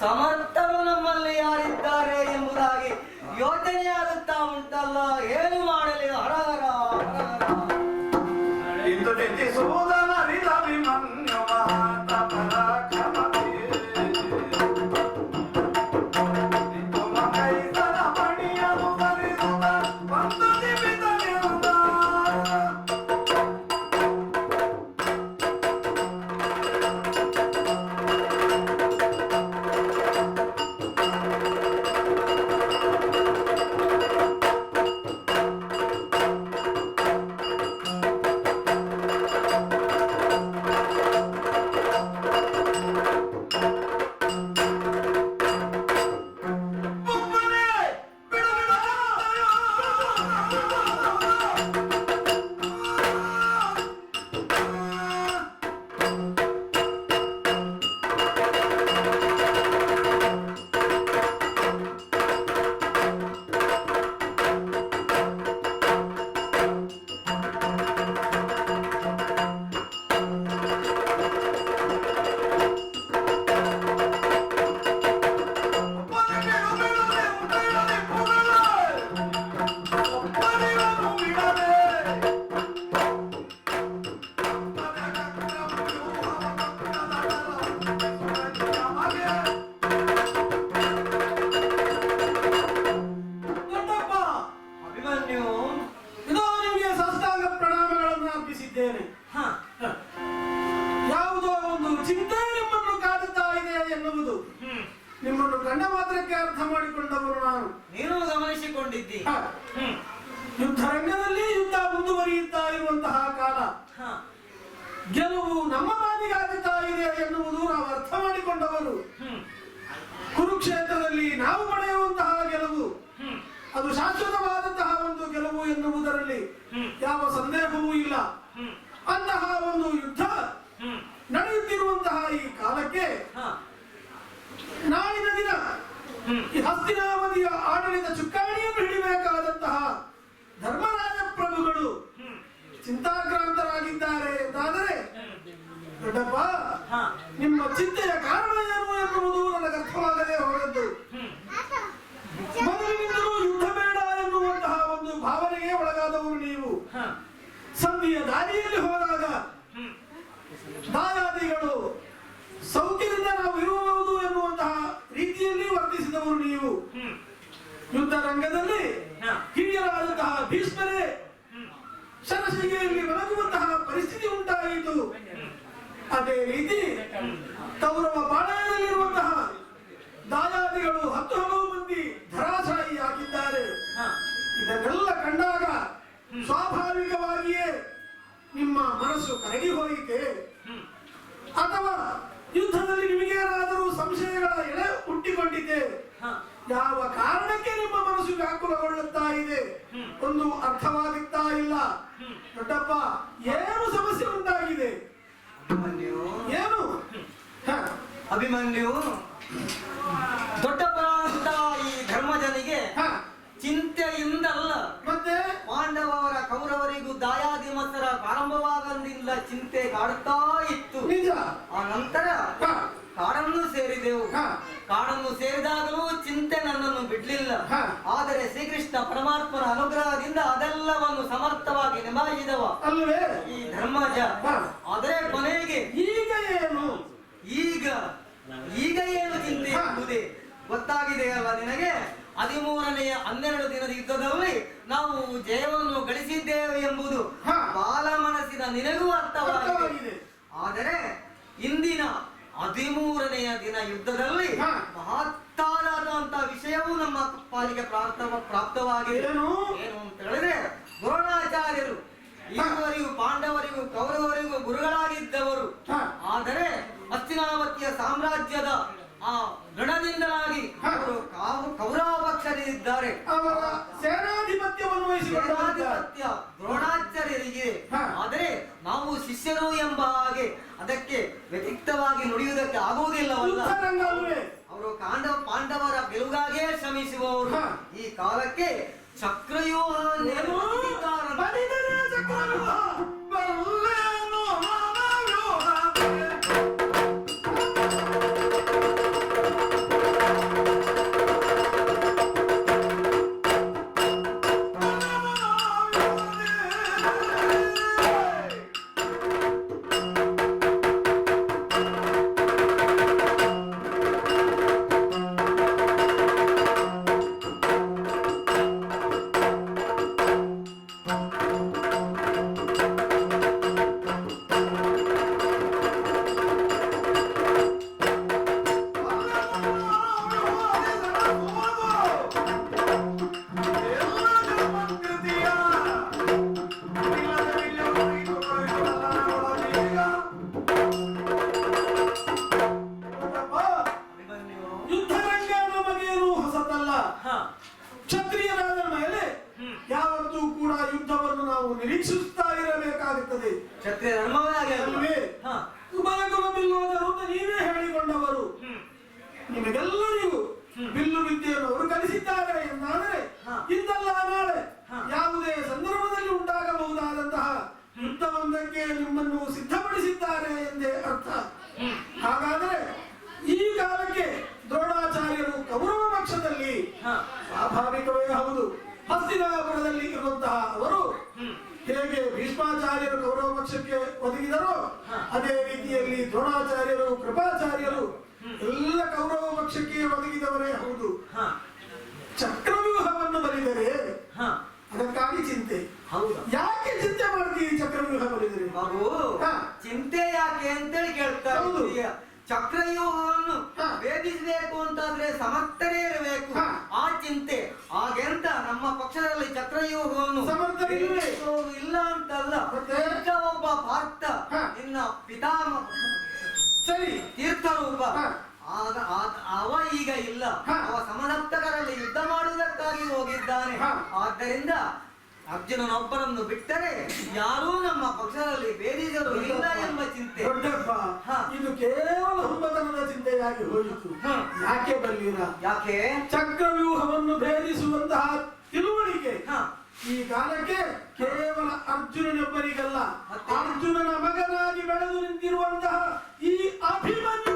Speaker 4: ಸಮರ್ಥರು ನಮ್ಮಲ್ಲಿ ಯಾರಿದ್ದಾರೆ ಎಂಬುದಾಗಿ ಯೋಚನೆಯಾಗುತ್ತಾ ಉಂಟಲ್ಲ. ಏನು ಮಾಡಲಿ? ಹರಹರ ಹರಹರ.
Speaker 2: ಇಂದು ನಿಂತಿಸುವುದನರಿದ ಅಭಿಮನ್ಯು ಮಹಾತಪರಾಕ್ರಮವೇ. ಇಂದು ಮಕೈಸರ ಮಣಿಯನು ಧರಿಸುತ್ತ ಬಂದು ನಿಮಿತ್ತನೆಂದ.
Speaker 5: ಯಾವುದೋ ಒಂದು ಚಿಂತೆ ನಿಮ್ಮನ್ನು ಕಾಡುತ್ತಾ ಇದೆ ಎನ್ನುವುದು ನಿಮ್ಮನ್ನು ಕಂಡ ಮಾತ್ರಕ್ಕೆ ಅರ್ಥ ಮಾಡಿಕೊಂಡವರು ನಾನು.
Speaker 4: ನೀನು ಗಮನಿಸಿಕೊಂಡಿದ್ದಿ.
Speaker 5: ಯುದ್ಧ ರಂಗದಲ್ಲಿ ಯುದ್ಧ ಮುಂದುವರಿಯುತ್ತಾ ಇರುವಂತಹ ಕಾಲ, ಗೆಲುವು ನಮ್ಮ ಪಾಲಿಗಾಗುತ್ತಾ ಇದೆ ಎನ್ನುವುದು ನಾವು ಅರ್ಥ ಮಾಡಿಕೊಂಡವರು. ಕುರುಕ್ಷೇತ್ರದಲ್ಲಿ ನಾವು ಪಡೆಯುವಂತಹ ಗೆಲುವು ಅದು ಶಾಶ್ವತವಾದಂತಹ ಒಂದು ಗೆಲುವು ಎನ್ನುವುದರಲ್ಲಿ ಯಾವ ಸಂದೇಹವೂ ಇಲ್ಲ. ಅಂತಹ ಒಂದು ಯುದ್ಧ ನಡೆಯುತ್ತಿರುವಂತಹ ಈ ಕಾಲಕ್ಕೆ ನಾಳಿನ ದಿನ ಈ ಹಸ್ತಿನಾವತಿಯ ಆಡಳಿತ ಚುಕ್ಕಾಣಿಯನ್ನು ಹಿಡಿಬೇಕಾದಂತಹ ಧರ್ಮರಾಜ ಪ್ರಭುಗಳು ಚಿಂತಾಕ್ರಾಂತರಾಗಿದ್ದಾರೆ ಎಂದಾದರೆ, ದೊಡ್ಡಪ್ಪ ನಿಮ್ಮ ಚಿಂತೆಯ ಕಾರಣ ಏನು ಎನ್ನುವುದು ನನಗೆ ಅರ್ಥವಾಗದೆ ಹೋದದ್ದು. ಮೊದಲಿನಿಂದಲೂ ಯುದ್ಧ ಬೇಡ ಎನ್ನುವಂತಹ ಒಂದು ಭಾವನೆಗೆ ಒಳಗಾದವರು ನೀವು. ಸಂಧಿಯ ದಾರಿಯಲ್ಲಿ ಹೋದಾಗ ದಾಯಾದಿಗಳು ಸೌಖ್ಯದಿಂದ ನಾವು ಇರುವುದು ಎನ್ನುವಂತಹ ರೀತಿಯಲ್ಲಿ ವರ್ತಿಸಿದವರು ನೀವು. ಯುದ್ಧ ರಂಗದಲ್ಲಿ ಹಿರಿಯರಾದಂತಹ ಭೀಷ್ಮರೇ ಶರಶಿಗೆಯಲ್ಲಿ ಒಣಗುವಂತಹ ಪರಿಸ್ಥಿತಿ ಉಂಟಾಯಿತು. ಅದೇ ರೀತಿ ಕೌರವ ಪಾಳಯದಲ್ಲಿರುವಂತಹ ದಾಯಾದಿಗಳು 10 ಹಲವು ಮಂದಿ ಧರಾಶಾಹಿಯಾಗಿದ್ದಾರೆ. ಇದನ್ನೆಲ್ಲ ಕಂಡಾಗ ಸ್ವಾಭಾವಿಕವಾಗಿಯೇ ನಿಮ್ಮ ಮನಸ್ಸು ಕರಗಿ ಹೋಯಿತೆ, ಅಥವಾ ಯುದ್ಧದಲ್ಲಿ ನಿಮಗೇನಾದರೂ ಸಂಶಯಗಳ ಎಳೆ ಹುಟ್ಟಿಕೊಂಡಿದೆ, ಯಾವ ಕಾರಣಕ್ಕೆ ನಿಮ್ಮ ಮನಸ್ಸು ವ್ಯಾಕುಲಗೊಳ್ಳುತ್ತಾ ಇದೆ ಒಂದು ಅರ್ಥವಾಗುತ್ತಾ ಇಲ್ಲ. ದೊಡ್ಡಪ್ಪ, ಏನು ಸಮಸ್ಯೆ ಉಂಟಾಗಿದೆ? ಏನು?
Speaker 4: ಅಭಿಮನ್ಯು ದೊಡ್ಡಪ್ಪ ಅಂತ ಈ ಧರ್ಮಜನಿಗೆ ಚಿಂತೆಯಿಂದಲ್ಲ,
Speaker 5: ಮತ್ತೆ
Speaker 4: ಪಾಂಡವರ ಕೌರವರಿಗೂ ದಾಯಾದಿಮತ್ತರ ಪ್ರಾರಂಭವಾಗಲಿಲ್ಲ ಚಿಂತೆ ಕಾಡುತ್ತಾ ಇತ್ತು.
Speaker 5: ನಿಜ.
Speaker 4: ಆ ನಂತರ ಕಾಡನ್ನು ಸೇರಿದೆವು. ಕಾಡನ್ನು ಸೇರಿದಾಗಲೂ ಚಿಂತೆ ಶ್ರೀಕೃಷ್ಣ ಪರಮಾತ್ಮನ ಅನುಗ್ರಹದಿಂದ ಅದೆಲ್ಲವನ್ನು ಸಮರ್ಥವಾಗಿ ನಿಭಾಯಿಸಿದವ
Speaker 5: ಅಲ್ವೇ
Speaker 4: ಈ ಧರ್ಮಜ.
Speaker 5: ಹಾ.
Speaker 4: ಆದರೆ ಕೊನೆಗೆ
Speaker 5: ಈಗ ಏನು
Speaker 4: ಈಗ ಈಗ ಏನು ಚಿಂತೆ ಎಂಬುದೇ ಗೊತ್ತಾಗಿದೆ ಅಲ್ವಾ ನಿನಗೆ? 13ನೆಯ 12 ದಿನದ ಯುದ್ಧದಲ್ಲಿ ನಾವು ಜಯವನ್ನು ಗಳಿಸಿದ್ದೇವೆ ಎಂಬುದು
Speaker 5: ಹಾ.
Speaker 4: ಬಾಲ ಮನಸ್ಸಿನ ನಿನಗೂ ಅರ್ಥವಾಗಿದೆ.
Speaker 5: ಅರ್ಥವಾಗಿದೆ.
Speaker 4: ಆದರೆ ಇಂದಿನ 13ನೆಯ ದಿನ ಯುದ್ಧದಲ್ಲಿ
Speaker 5: ಹಾ.
Speaker 4: ಮಹತ್ತಾದಂತ ವಿಷಯವೂ ನಮ್ಮ ಪಾಲಿಗೆ ಪ್ರಾಪ್ತವಾಗಿದೆ.
Speaker 5: ಏನು?
Speaker 4: ಏನು ಅಂತ ಹೇಳಿದ್ರೆ ದ್ರೋಣಾಚಾರ್ಯರು ಈವರೆಗೂ ಪಾಂಡವರಿಗೂ ಕೌರವರಿಗೂ ಗುರುಗಳಾಗಿದ್ದವರು.
Speaker 5: ಹಾ.
Speaker 4: ಆದರೆ ಹಸ್ತಿನಾವತಿಯ ಸಾಮ್ರಾಜ್ಯದ ಆ ಋಣದಿಂದಲಾಗಿ
Speaker 5: ಹಾ.
Speaker 4: ಅವರು ಕೌರವ ಪಕ್ಷದಲ್ಲಿದ್ದಾರೆ.
Speaker 5: ಅವರ ಸೇನಾಧಿಪತ್ಯವನ್ನು ವಹಿಸಿಕೊಂಡಿದ್ದಾರೆ.
Speaker 4: ಸೇನಾಧಿಪತ್ಯ ದ್ರೋಣಾಚಾರ್ಯರಿಗೆ.
Speaker 5: ಹಾ.
Speaker 4: ಆದರೆ ನಾವು ಶಿಷ್ಯರು ಎಂಬ ಹಾಗೆ ಅದಕ್ಕೆ ವ್ಯತಿರಿಕ್ತವಾಗಿ ನುಡಿಯುವುದಕ್ಕೆ ಆಗುವುದಿಲ್ಲವಲ್ಲ.
Speaker 5: ಯುದ್ಧರಂಗ ಅಲ್ವೇ?
Speaker 4: ಅವರು ಪಾಂಡವರ ಗೆಲುವಿಗಾಗಿಯೇ ಶ್ರಮಿಸುವವರು.
Speaker 5: ಹಾ.
Speaker 4: ಈ ಕಾಲಕ್ಕೆ ಚಕ್ರವ್ಯೂಹ
Speaker 5: ಏನು? ಬಲಿದರೆ ಚಕ್ರವ್ಯೂಹ. ಬಲ್ಲೆನು ಮನವ್ಯೂಹವೇ. ಯುದ್ಧರಂಗ ನಮಗೇನು ಹೊಸತಲ್ಲ.
Speaker 4: ಹಾ.
Speaker 5: ಕ್ಷತ್ರಿಯರಾದ ಮೇಲೆ ಯಾವತ್ತೂ ಕೂಡ ಯುದ್ಧವನ್ನು ನಾವು ನಿರೀಕ್ಷಿಸುತ್ತಾ ಇರಬೇಕಾಗುತ್ತದೆ.
Speaker 4: ಕ್ಷತ್ರಿಯ ಧರ್ಮವೇ ಹಾಗೆ ಅಲ್ವಾ?
Speaker 5: ಅಲ್ವೇ?
Speaker 4: ಹಾ.
Speaker 5: ಉಭಯಕುಲ ಬಿಲ್ಲೋದರು ಅಂತ ನೀವೇ ಹೇಳಿಕೊಂಡವರು. ನಿಮಗೆಲ್ಲರಿಗೂ ಬಿಲ್ಲು ವಿದ್ಯೆಯನ್ನು ಅವರು ಕಲಿಸಿದ್ದಾರೆ ಎಂದಾದರೆ
Speaker 4: ಹಾ.
Speaker 5: ಇಂದಲ್ಲ ನಾಳೆ
Speaker 4: ಹಾ.
Speaker 5: ಯಾವುದೇ ಸಂದರ್ಭದಲ್ಲಿ ಉಂಟಾಗಬಹುದಾದಂತಹ ಯುದ್ಧವೊಂದಕ್ಕೆ ನಿಮ್ಮನ್ನು ಸಿದ್ಧಪಡಿಸಿದ್ದಾರೆ ಎಂದೇ ಅರ್ಥ. ಹಾಗಾದರೆ ಈ ಕಾಲಕ್ಕೆ ದ್ರೋಣಾಚಾರ್ಯರು ಕೌರವ ಪಕ್ಷದಲ್ಲಿ
Speaker 4: ಹಾ.
Speaker 5: ಸ್ವಾಭಾವಿಕವೇ ಹೌದು. ಹಸ್ತಿನಾಪುರದಲ್ಲಿ ಇರುವಂತಹ ಅವರು ಹೇಗೆ ಭೀಷ್ಮಾಚಾರ್ಯರು ಕೌರವ ಪಕ್ಷಕ್ಕೆ ಒದಗಿದರೋ
Speaker 4: ಹಾ.
Speaker 5: ಅದೇ ರೀತಿಯಲ್ಲಿ ದ್ರೋಣಾಚಾರ್ಯರು ಕೃಪಾಚಾರ್ಯರು ಎಲ್ಲ ಕೌರವ ಪಕ್ಷಕ್ಕೆ ಒದಗಿದವರೇ ಹೌದು.
Speaker 4: ಹಾ.
Speaker 5: ಚಕ್ರವ್ಯೂಹವನ್ನು ಬಲಿದರೆ
Speaker 4: ಹಾ.
Speaker 5: ಅದಕ್ಕಾಗಿ ಚಿಂತೆ.
Speaker 4: ಹೌದಾ?
Speaker 5: ಯಾಕೆ ಚಿಂತೆ ಮಾಡ್ತೀವಿ ಚಕ್ರವ್ಯೂಹ ಬಲಿದರೆ?
Speaker 4: ಮಗು,
Speaker 5: ಹಾ.
Speaker 4: ಚಿಂತೆ ಯಾಕೆ ಅಂತೇಳಿ ಕೇಳ್ತಾ
Speaker 5: ಹೌದು.
Speaker 4: ಇದ್ದೀಯ. ಚಕ್ರವ್ಯೂಹವನ್ನು
Speaker 5: ಹಾ.
Speaker 4: ಭೇದಿಸಬೇಕು ಅಂತಾದ್ರೆ ಸಮರ್ಥರೇ ಇರಬೇಕು.
Speaker 5: ಹಾ.
Speaker 4: ಆ ಚಿಂತೆ ಹಾಗೆಂತ ನಮ್ಮ ಪಕ್ಷದಲ್ಲಿ ಚಕ್ರವ್ಯೂಹವನ್ನು
Speaker 5: ಸಮರ್ಥರಿಲ್ವೇ?
Speaker 4: ಭೇದಿಸುವವರು ಇಲ್ಲ ಅಂತಲ್ಲ.
Speaker 5: ಮತ್ತೆ?
Speaker 4: ಇಂಥ ಒಬ್ಬ ಪಾರ್ಥ
Speaker 5: ಹಾ.
Speaker 4: ನಿನ್ನ ಪಿತಾಮಹ
Speaker 5: ಸರಿ.
Speaker 4: ತೀರ್ಥರೂಪ
Speaker 5: ಹಾ.
Speaker 4: ಅವ ಈಗ ಇಲ್ಲ.
Speaker 5: ಹಾ.
Speaker 4: ಅವ ಸಮಸಪ್ತಕರಲ್ಲಿ ಯುದ್ಧ ಮಾಡುವುದಕ್ಕಾಗಿ ಹೋಗಿದ್ದಾನೆ.
Speaker 5: ಹಾ.
Speaker 4: ಆದ್ದರಿಂದ ಅರ್ಜುನನೊಬ್ಬರನ್ನು ಬಿಟ್ಟರೆ ಯಾರೂ ನಮ್ಮ ಪಕ್ಷದಲ್ಲಿ ಬೇದಿಗರು ಇಲ್ಲ ಎಂಬ ಚಿಂತೆ.
Speaker 5: ದೊಡ್ಡಪ್ಪ,
Speaker 4: ಹಾ.
Speaker 5: ಇದು ಕೇವಲ ಹುಂಬತನದ ಚಿಂತೆಯಾಗಿ ಹೋಯಿತು.
Speaker 4: ಹಾ.
Speaker 5: ಯಾಕೆ ಬಲ್ಲಿರ?
Speaker 4: ಯಾಕೆ?
Speaker 5: ಚಕ್ರವ್ಯೂಹವನ್ನು ಭೇದಿಸುವಂತಹ ತಿಳುವಳಿಕೆ
Speaker 4: ಹಾ.
Speaker 5: ಈ ಕಾಲಕ್ಕೆ ಕೇವಲ ಅರ್ಜುನನೊಬ್ಬರಿಗಲ್ಲ,
Speaker 4: ಮತ್ತೆ?
Speaker 5: ಅರ್ಜುನನ ಮಗನಾಗಿ ಬೆಳೆದು ನಿಂತಿರುವಂತಹ ಈ ಅಭಿಮನ್ಯು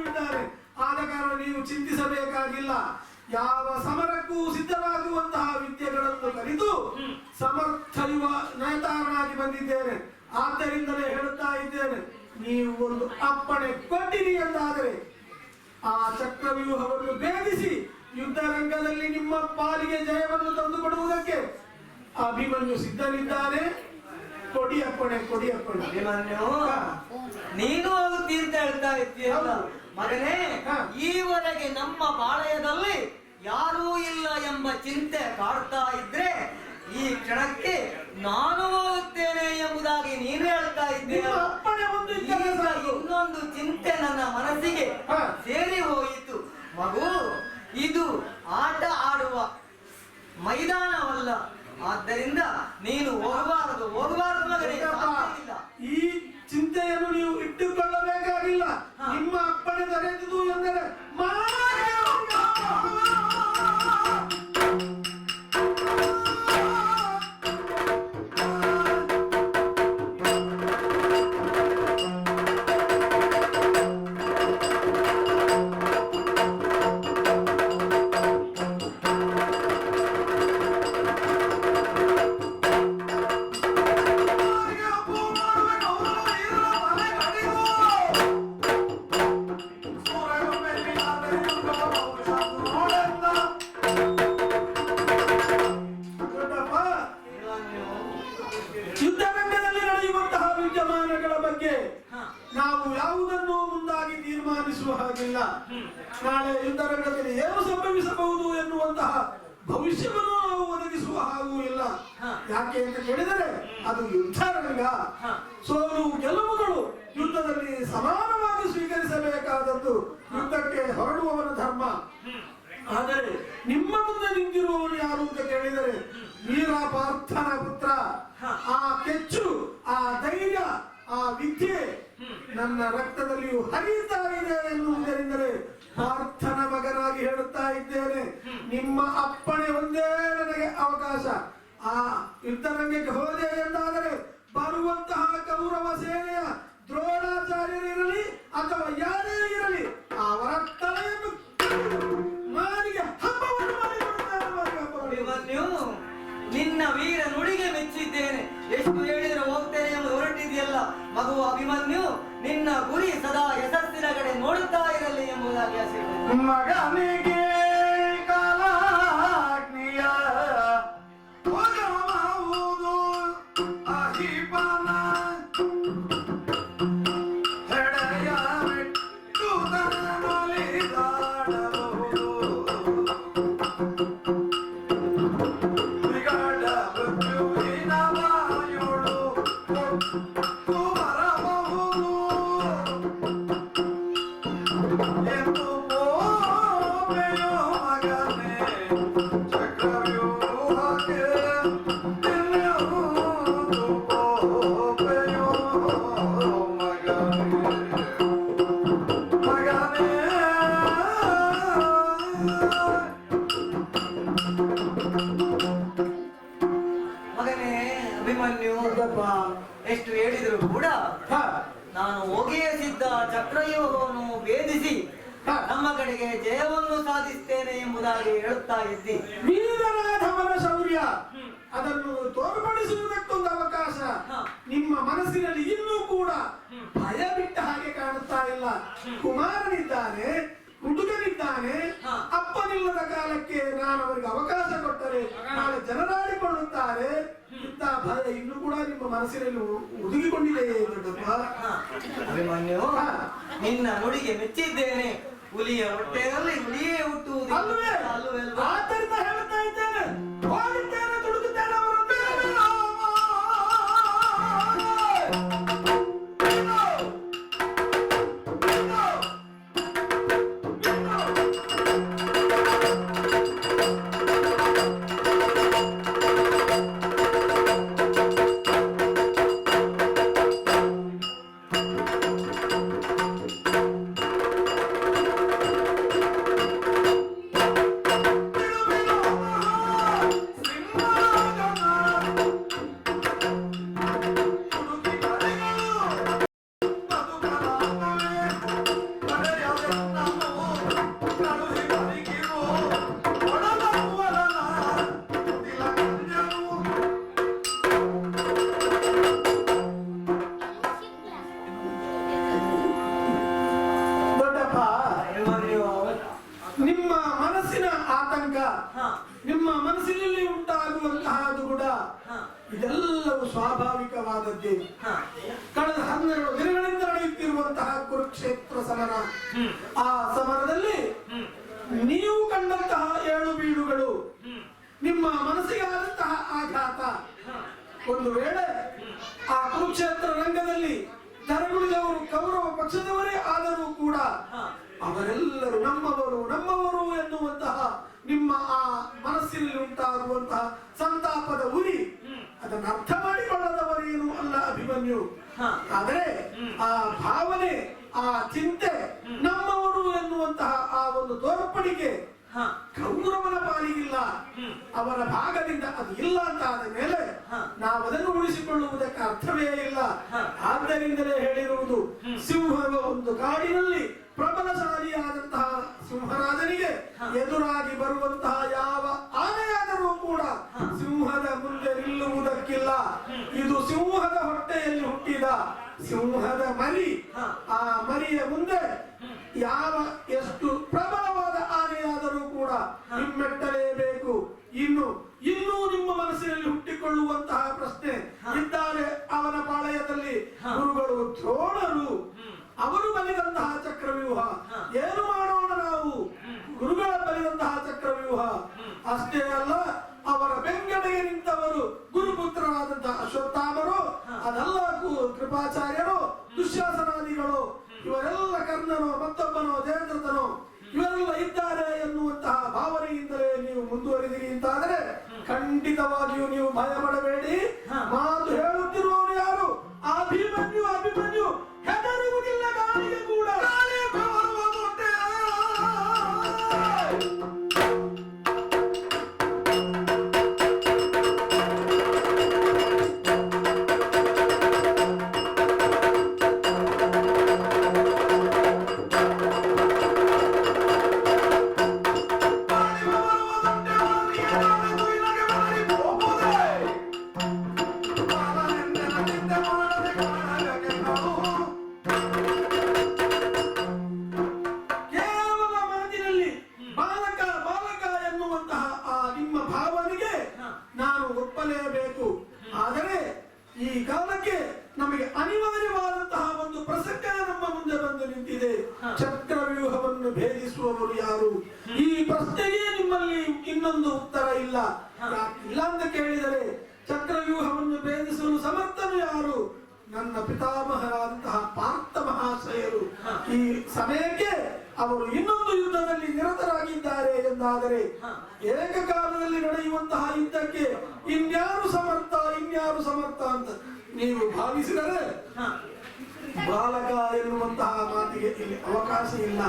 Speaker 5: ಇದ್ದಾರೆ. ಆದ ಕಾರಣ ನೀವು ಚಿಂತಿಸಬೇಕಾಗಿಲ್ಲ. ಯಾವ ಸಮರಕ್ಕೂ ಸಿದ್ಧವಾಗುವಂತಹ ವಿದ್ಯೆಗಳನ್ನು ಕಲಿತು ಸಮರ್ಥ ಯುವ ನೇತಾರನಾಗಿ ಬಂದಿದ್ದೇನೆ. ಆದ್ದರಿಂದಲೇ ಹೇಳುತ್ತಾ ಇದ್ದೇನೆ, ನೀವು ಒಂದು ಅಪ್ಪಣೆ ಕೊಟ್ಟಿರಿ ಎಂದಾದರೆ ಆ ಚಕ್ರವ್ಯೂಹವನ್ನು ಭೇದಿಸಿ ಯುದ್ಧ ರಂಗದಲ್ಲಿ ನಿಮ್ಮ ಪಾಲಿಗೆ ಜಯವನ್ನು ತಂದುಕೊಡುವುದಕ್ಕೆ ಅಭಿಮನ್ಯು ಸಿದ್ಧನಿದ್ದಾನೆ. ಕೊಡಿ ಅಪ್ಪಣೆ, ಕೊಡಿ ಅಪ್ಪಣೆ.
Speaker 4: ಅಭಿಮನ್ಯು, ನೀನು ಹೋಗುತ್ತಿ ಅಂತ ಹೇಳ್ತಾ ಇದ್ದೀಯಲ್ಲ
Speaker 5: ಹೌದು.
Speaker 4: ಮಗನೇ.
Speaker 5: ಹಾ.
Speaker 4: ಈವರೆಗೆ ನಮ್ಮ ಪಾಳಯದಲ್ಲಿ ಯಾರೂ ಇಲ್ಲ ಎಂಬ ಚಿಂತೆ ಕಾಡ್ತಾ ಇದ್ರೆ ಈ ಕ್ಷಣಕ್ಕೆ ನಾನು ಹೋಗುತ್ತೇನೆ ಎಂಬುದಾಗಿ ನೀನು ಹೇಳ್ತಾ ಇದ್ದೀಯ.
Speaker 5: ನಿಮ್ಮ ಅಪ್ಪಣೆ ಒಂದು ಇದ್ದರೆ
Speaker 4: ಈಗ
Speaker 5: ಸಾಕು.
Speaker 4: ಇನ್ನೊಂದು ಚಿಂತೆ ನನ್ನ ಮನಸ್ಸಿಗೆ
Speaker 5: ಹಾ.
Speaker 4: ಸೇರಿ ಹೋಯಿತು. ಮಗು, ಇದು ಆಟ ಆಡುವ ಮೈದಾನವಲ್ಲ. ಆದ್ದರಿಂದ ನೀನು ಹೋಗಬಾರದು ಮಗನೇ. ಸಾಧ್ಯ ಇಲ್ಲ.
Speaker 5: ಈ ಚಿಂತೆಯನ್ನು ನೀವು ಇಟ್ಟುಕೊಳ್ಳಬೇಕಾಗಿಲ್ಲ.
Speaker 4: ಹಾ.
Speaker 5: ನಿಮ್ಮ ಅಪ್ಪಣೆ ದೊರೆತದು ಎಂದರೆ ಸಾಧ್ಯವಿಲ್ಲ. ನಾಳೆ ಯುದ್ಧರಂಗದಲ್ಲಿ ಏನು ಸಂಭವಿಸಬಹುದು ಎನ್ನುವಂತಹ ಭವಿಷ್ಯವನ್ನು ನಾವು ಒದಗಿಸುವ ಹಾಗೂ ಇಲ್ಲ. ಯಾಕೆ ಅಂತ ಕೇಳಿದರೆ ಅದು ಯುದ್ಧರಂಗ. ಸೋಲು ಗೆಲುವುಗಳು ಯುದ್ಧದಲ್ಲಿ ಸಮಾನವಾಗಿ ಸ್ವೀಕರಿಸಬೇಕಾದದ್ದು ಯುದ್ಧಕ್ಕೆ ಹೊರಡುವವನ ಧರ್ಮ. ಆದರೆ ನಿಮ್ಮ ಮುಂದೆ ನಿಂತಿರುವವನು ಯಾರು ಅಂತ ಕೇಳಿದರೆ ವೀರ ಪಾರ್ಥನ ಪುತ್ರ. ಆ ಕೆಚ್ಚು, ಆ ಧೈರ್ಯ, ಆ ವಿದ್ಯೆ ನನ್ನ ರಕ್ತದಲ್ಲಿಯೂ ಹರಿಯುತ್ತಾ ಇದೆ ಎನ್ನುವುದರಿಂದಲೇ ಪಾರ್ಥನ ಮಗನಾಗಿ ಹೇಳುತ್ತಾ ಇದ್ದೇನೆ. ನಿಮ್ಮ ಅಪ್ಪಣೆ ಒಂದೇ ನನಗೆ ಅವಕಾಶ. ಆ ಯುದ್ಧರಂಗಕ್ಕೆ ಹೋದೆ ಎಂದಾದರೆ ಬರುವಂತಹ ಕೌರವ ಸೇನೆಯ ದ್ರೋಣಾಚಾರ್ಯರಿರಲಿ ಅಥವಾ ಯಾರೇ ಇರಲಿ ಅವರ ತಲೆಯನ್ನು ಮಾರಿಗೆ ಹಬ್ಬವನ್ನು
Speaker 4: ಅಭಿಮನ್ಯು, ನಿನ್ನ ವೀರ ನುಡಿಗೆ ಮೆಚ್ಚಿದ್ದೇನೆ. ಎಷ್ಟು ಹೇಳಿದ್ರೆ ಹೋಗ್ತೇನೆ ಎಂಬುದು ಹೊರಟಿದೆಯಲ್ಲ ಮಗು ಅಭಿಮನ್ಯು, ನಿನ್ನ ಗುರಿ ಸದಾ ಯಶಸ್ಸಿನ ಕಡೆ ನೋಡುತ್ತಾ ಇರಲಿ ಎಂಬುದಾಗಿ ಆಶೀರ್ವಾದ.
Speaker 2: ಮಗನಿಗೆ ಕಾಲಾಗ್ನಿಯ ಹೊಗಮವುದು ಅಹಿಪನ ಹೆಡೆಯ ಮೆಟ್ಟುದನೊಲಿದಾಡಬಹುದು ವಿಗಡ ಮೃತ್ಯುವಿನ ವಾಯುಳು ಹೊತ್ತು ಬರಬಹುದು ಎಂದು ಪೋಪೆಯೋ ಮಗನೇ ಚಕ್ರವ್ಯೂಹಕ್ಕೆ ನಿಲ್ಲುವುದು ಪೋಪೆಯೋ ಮಗನೇ
Speaker 4: ಮಗನೇ ಅಭಿಮನ್ಯು, ಎಷ್ಟು ಹೇಳಿದ್ರು ಕೂಡ ನಾನು ಹೋಗಿಯೇ ಸಿದ್ಧ ಚಕ್ರವ್ಯೂಹವನ್ನು ಭೇದಿಸಿ ನಮ್ಮ ಕಡೆಗೆ ಜಯವನ್ನು ಸಾಧಿಸ್ತೇನೆ ಎಂಬುದಾಗಿ ಹೇಳುತ್ತಾ ಇದ್ದಿ.
Speaker 5: ವೀರರಾಧವನ ಶೌರ್ಯ ಅದನ್ನು ತೋರ್ಪಡಿಸುವುದಕ್ಕೊಂದು ಅವಕಾಶ. ನಿಮ್ಮ ಮನಸ್ಸಿನಲ್ಲಿ ಇನ್ನೂ ಕೂಡ ಭಯ ಬಿಟ್ಟ ಹಾಗೆ ಕಾಣುತ್ತಾ ಇಲ್ಲ. ಕುಮಾರನಿದ್ದಾನೆ, ಹುಡುಗನಿದ್ದಾನೆ. ಅಪ್ಪನಿಲ್ಲದ ಕಾಲಕ್ಕೆ ನಾನು ಅವರಿಗೆ ಅವಕಾಶ ಕೊಟ್ಟರೆ ನಾಳೆ ಜನರಾಡಿಕೊಳ್ಳುತ್ತಾರೆ. ಇಂಥ ಭಯ ಇನ್ನೂ ಕೂಡ ನಿಮ್ಮ ಮನಸ್ಸಿನಲ್ಲಿ ಹುದುಗಿಕೊಂಡಿದೆ ದೊಡ್ಡಪ್ಪ.
Speaker 4: ಅಭಿಮನ್ಯು, ನಿನ್ನ ನುಡಿಗೆ ಮೆಚ್ಚಿದ್ದೇನೆ. ಹುಲಿಯ ಹೊಟ್ಟೆಯಲ್ಲಿ ಹುಲಿಯೇ ಹುಟ್ಟುವುದು
Speaker 5: ಅಲ್ವೇ?
Speaker 4: ಅಲ್ವೇ?
Speaker 5: ಆದ್ದರಿಂದ ಹೇಳುತ್ತಾ ಇದ್ದೇನೆ, ಹೋಗುತ್ತೇನೆ, ದುಡುಕುತ್ತೇನೆ ಅವರನ್ನು. ನಿಮ್ಮ ಮನಸ್ಸಿನ ಆತಂಕ, ನಿಮ್ಮ ಮನಸ್ಸಿನಲ್ಲಿ ಉಂಟಾಗುವಂತಹದ್ದು ಕೂಡ ಇದೆಲ್ಲವೂ ಸ್ವಾಭಾವಿಕವಾದದ್ದೇ. ಕಳೆದ 12 ದಿನಗಳಿಂದ ನಡೆಯುತ್ತಿರುವಂತಹ ಕುರುಕ್ಷೇತ್ರ ಸಮರ, ಆ ಸಮರದಲ್ಲಿ ನೀವು ಕಂಡಂತಹ ಏಳು ಬೀಳುಗಳು, ನಿಮ್ಮ ಮನಸ್ಸಿಗೆ ಆದಂತಹ ಆಘಾತ, ಒಂದು ವೇಳೆ ಆ ಕುರುಕ್ಷೇತ್ರ ರಂಗದಲ್ಲಿ ಧರಗುಳಿದವರು ಕೌರವ ಪಕ್ಷದವರೇ ಆದರೂ ಕೂಡ ಅವರೆಲ್ಲರೂ ನಮ್ಮವರು ಎನ್ನುವಂತಹ ನಿಮ್ಮ ಆ ಮನಸ್ಸಿನಲ್ಲಿ ಉಂಟಾಗುವಂತಹ ಸಂತಾಪದ ಉರಿ ಅದನ್ನು ಅರ್ಥ ಮಾಡಿಕೊಳ್ಳದವರೇನು ಅಲ್ಲ ಅಭಿಮನ್ಯು. ಆದರೆ ಆ ಭಾವನೆ, ಆ ಚಿಂತೆ, ನಮ್ಮವರು ಎನ್ನುವಂತಹ ಆ ಒಂದು ತೋರ್ಪಡಿಕೆ ಕೌರವನ ಪಾಲಿಗಿಲ್ಲ. ಅವರ ಭಾಗದಿಂದ ಅದು ಇಲ್ಲ ಅಂತ ಆದ ಮೇಲೆ ನಾವು ಅದನ್ನು ಉಳಿಸಿಕೊಳ್ಳುವುದಕ್ಕೆ ಅರ್ಥವೇ ಇಲ್ಲ. ಆದ್ದರಿಂದಲೇ ಹೇಳಿರುವುದು, ಸಿಂಹದ ಒಂದು ಕಾಡಿನಲ್ಲಿ ಪ್ರಬಲಶಾಲಿಯಾದಂತಹ ಸಿಂಹರಾಜನಿಗೆ ಎದುರಾಗಿ ಬರುವಂತಹ ಯಾವ ಆನೆಯಾದರೂ ಕೂಡ ಸಿಂಹದ ಮುಂದೆ ನಿಲ್ಲುವುದಕ್ಕಿಲ್ಲ. ಇದು ಸಿಂಹದ ಹೊಟ್ಟೆಯಲ್ಲಿ ಹುಟ್ಟಿದ ಸಿಂಹದ ಮರಿ. ಆ ಮರಿಯ ಮುಂದೆ ಎಷ್ಟು ಪ್ರಬಲವಾದ ಆನೆಯಾದರೂ ಕೂಡ ಹಿಮ್ಮೆಟ್ಟಲೇಬೇಕು. ಇನ್ನೂ ನಿಮ್ಮ ಮನಸ್ಸಿನಲ್ಲಿ ಹುಟ್ಟಿಕೊಳ್ಳುವಂತಹ ಪ್ರಶ್ನೆ ಇದ್ದಾರೆ. ಅವನ ಪಾಳಯದಲ್ಲಿ ಗುರುಗಳು ದ್ರೋಣರು, ಅವರು ಬಲಿದಂತಹ ಚಕ್ರವ್ಯೂಹ ಏನು ಕೃಪಾಚಾರ್ಯರು, ದುಶ್ಯಾಸನಾದಿಗಳು, ಇವರೆಲ್ಲ ಕರ್ಣನೋ ಮತ್ತೊಬ್ಬನೋ ಜಯದ್ರಥನೋ ಇವರೆಲ್ಲ ಇದ್ದಾರೆ ಎನ್ನುವಂತಹ ಭಾವನೆಯಿಂದಲೇ ನೀವು ಮುಂದುವರಿದಿರಿ ಅಂತಾದರೆ ಖಂಡಿತವಾಗಿಯೂ ನೀವು ಭಯ ಪಡಬೇಡಿ. ಮಾತು ಹೇಳುತ್ತಿರುವವರು ಯಾರು? ಅಭಿಮನ್ಯು. ಅಭಿಮನ್ಯು ಹೆದರುವುದಿಲ್ಲ ಗಾಳಿಗೆ ಕೂಡ. ಕೇವಲ ಮಾತಿನಲ್ಲಿ ಬಾಲಕ ಬಾಲಕ ಎನ್ನುವಂತಹ ಆ ನಿಮ್ಮ ಭಾವನೆಗೆ ನಾನು ಒಪ್ಪಲೇಬೇಕು. ಆದರೆ ಈ ಕಾಲಕ್ಕೆ ನಮಗೆ ಅನಿವಾರ್ಯವಾದಂತಹ ಒಂದು ಪ್ರಸಂಗ ನಮ್ಮ ಮುಂದೆ ಬಂದು ನಿಂತಿದೆ. ಚಕ್ರವ್ಯೂಹವನ್ನು ಭೇದಿಸುವವರು ಯಾರು? ಈ ಪ್ರಶ್ನೆಗೆ ನಿಮ್ಮಲ್ಲಿ ಇನ್ನೊಂದು ಉತ್ತರ ಇಲ್ಲ. ಇಲ್ಲ ಅಂತ ಕೇಳಿದರೆ ಚಕ್ರವ್ಯೂಹವನ್ನು ಭೇದಿಸಲು ಸಮರ್ಥನು ಯಾರು? ನನ್ನ ಪಿತಾಮಹರಾದಂತಹ ಪಾರ್ಥ ಮಹಾಶಯರು. ಈ ಸಮಯಕ್ಕೆ ಅವರು ಇನ್ನೊಂದು ಯುದ್ಧದಲ್ಲಿ ನಿರತರಾಗಿದ್ದಾರೆ ಎಂದಾದರೆ ಏಕಕಾಲದಲ್ಲಿ ನಡೆಯುವಂತಹ ಯುದ್ಧಕ್ಕೆ ಇನ್ಯಾರು ಸಮರ್ಥ ಅಂತ ನೀವು ಭಾವಿಸಿದರೆ ಬಾಲಕ ಎನ್ನುವಂತಹ ಮಾತಿಗೆ ಇಲ್ಲಿ ಅವಕಾಶ ಇಲ್ಲ.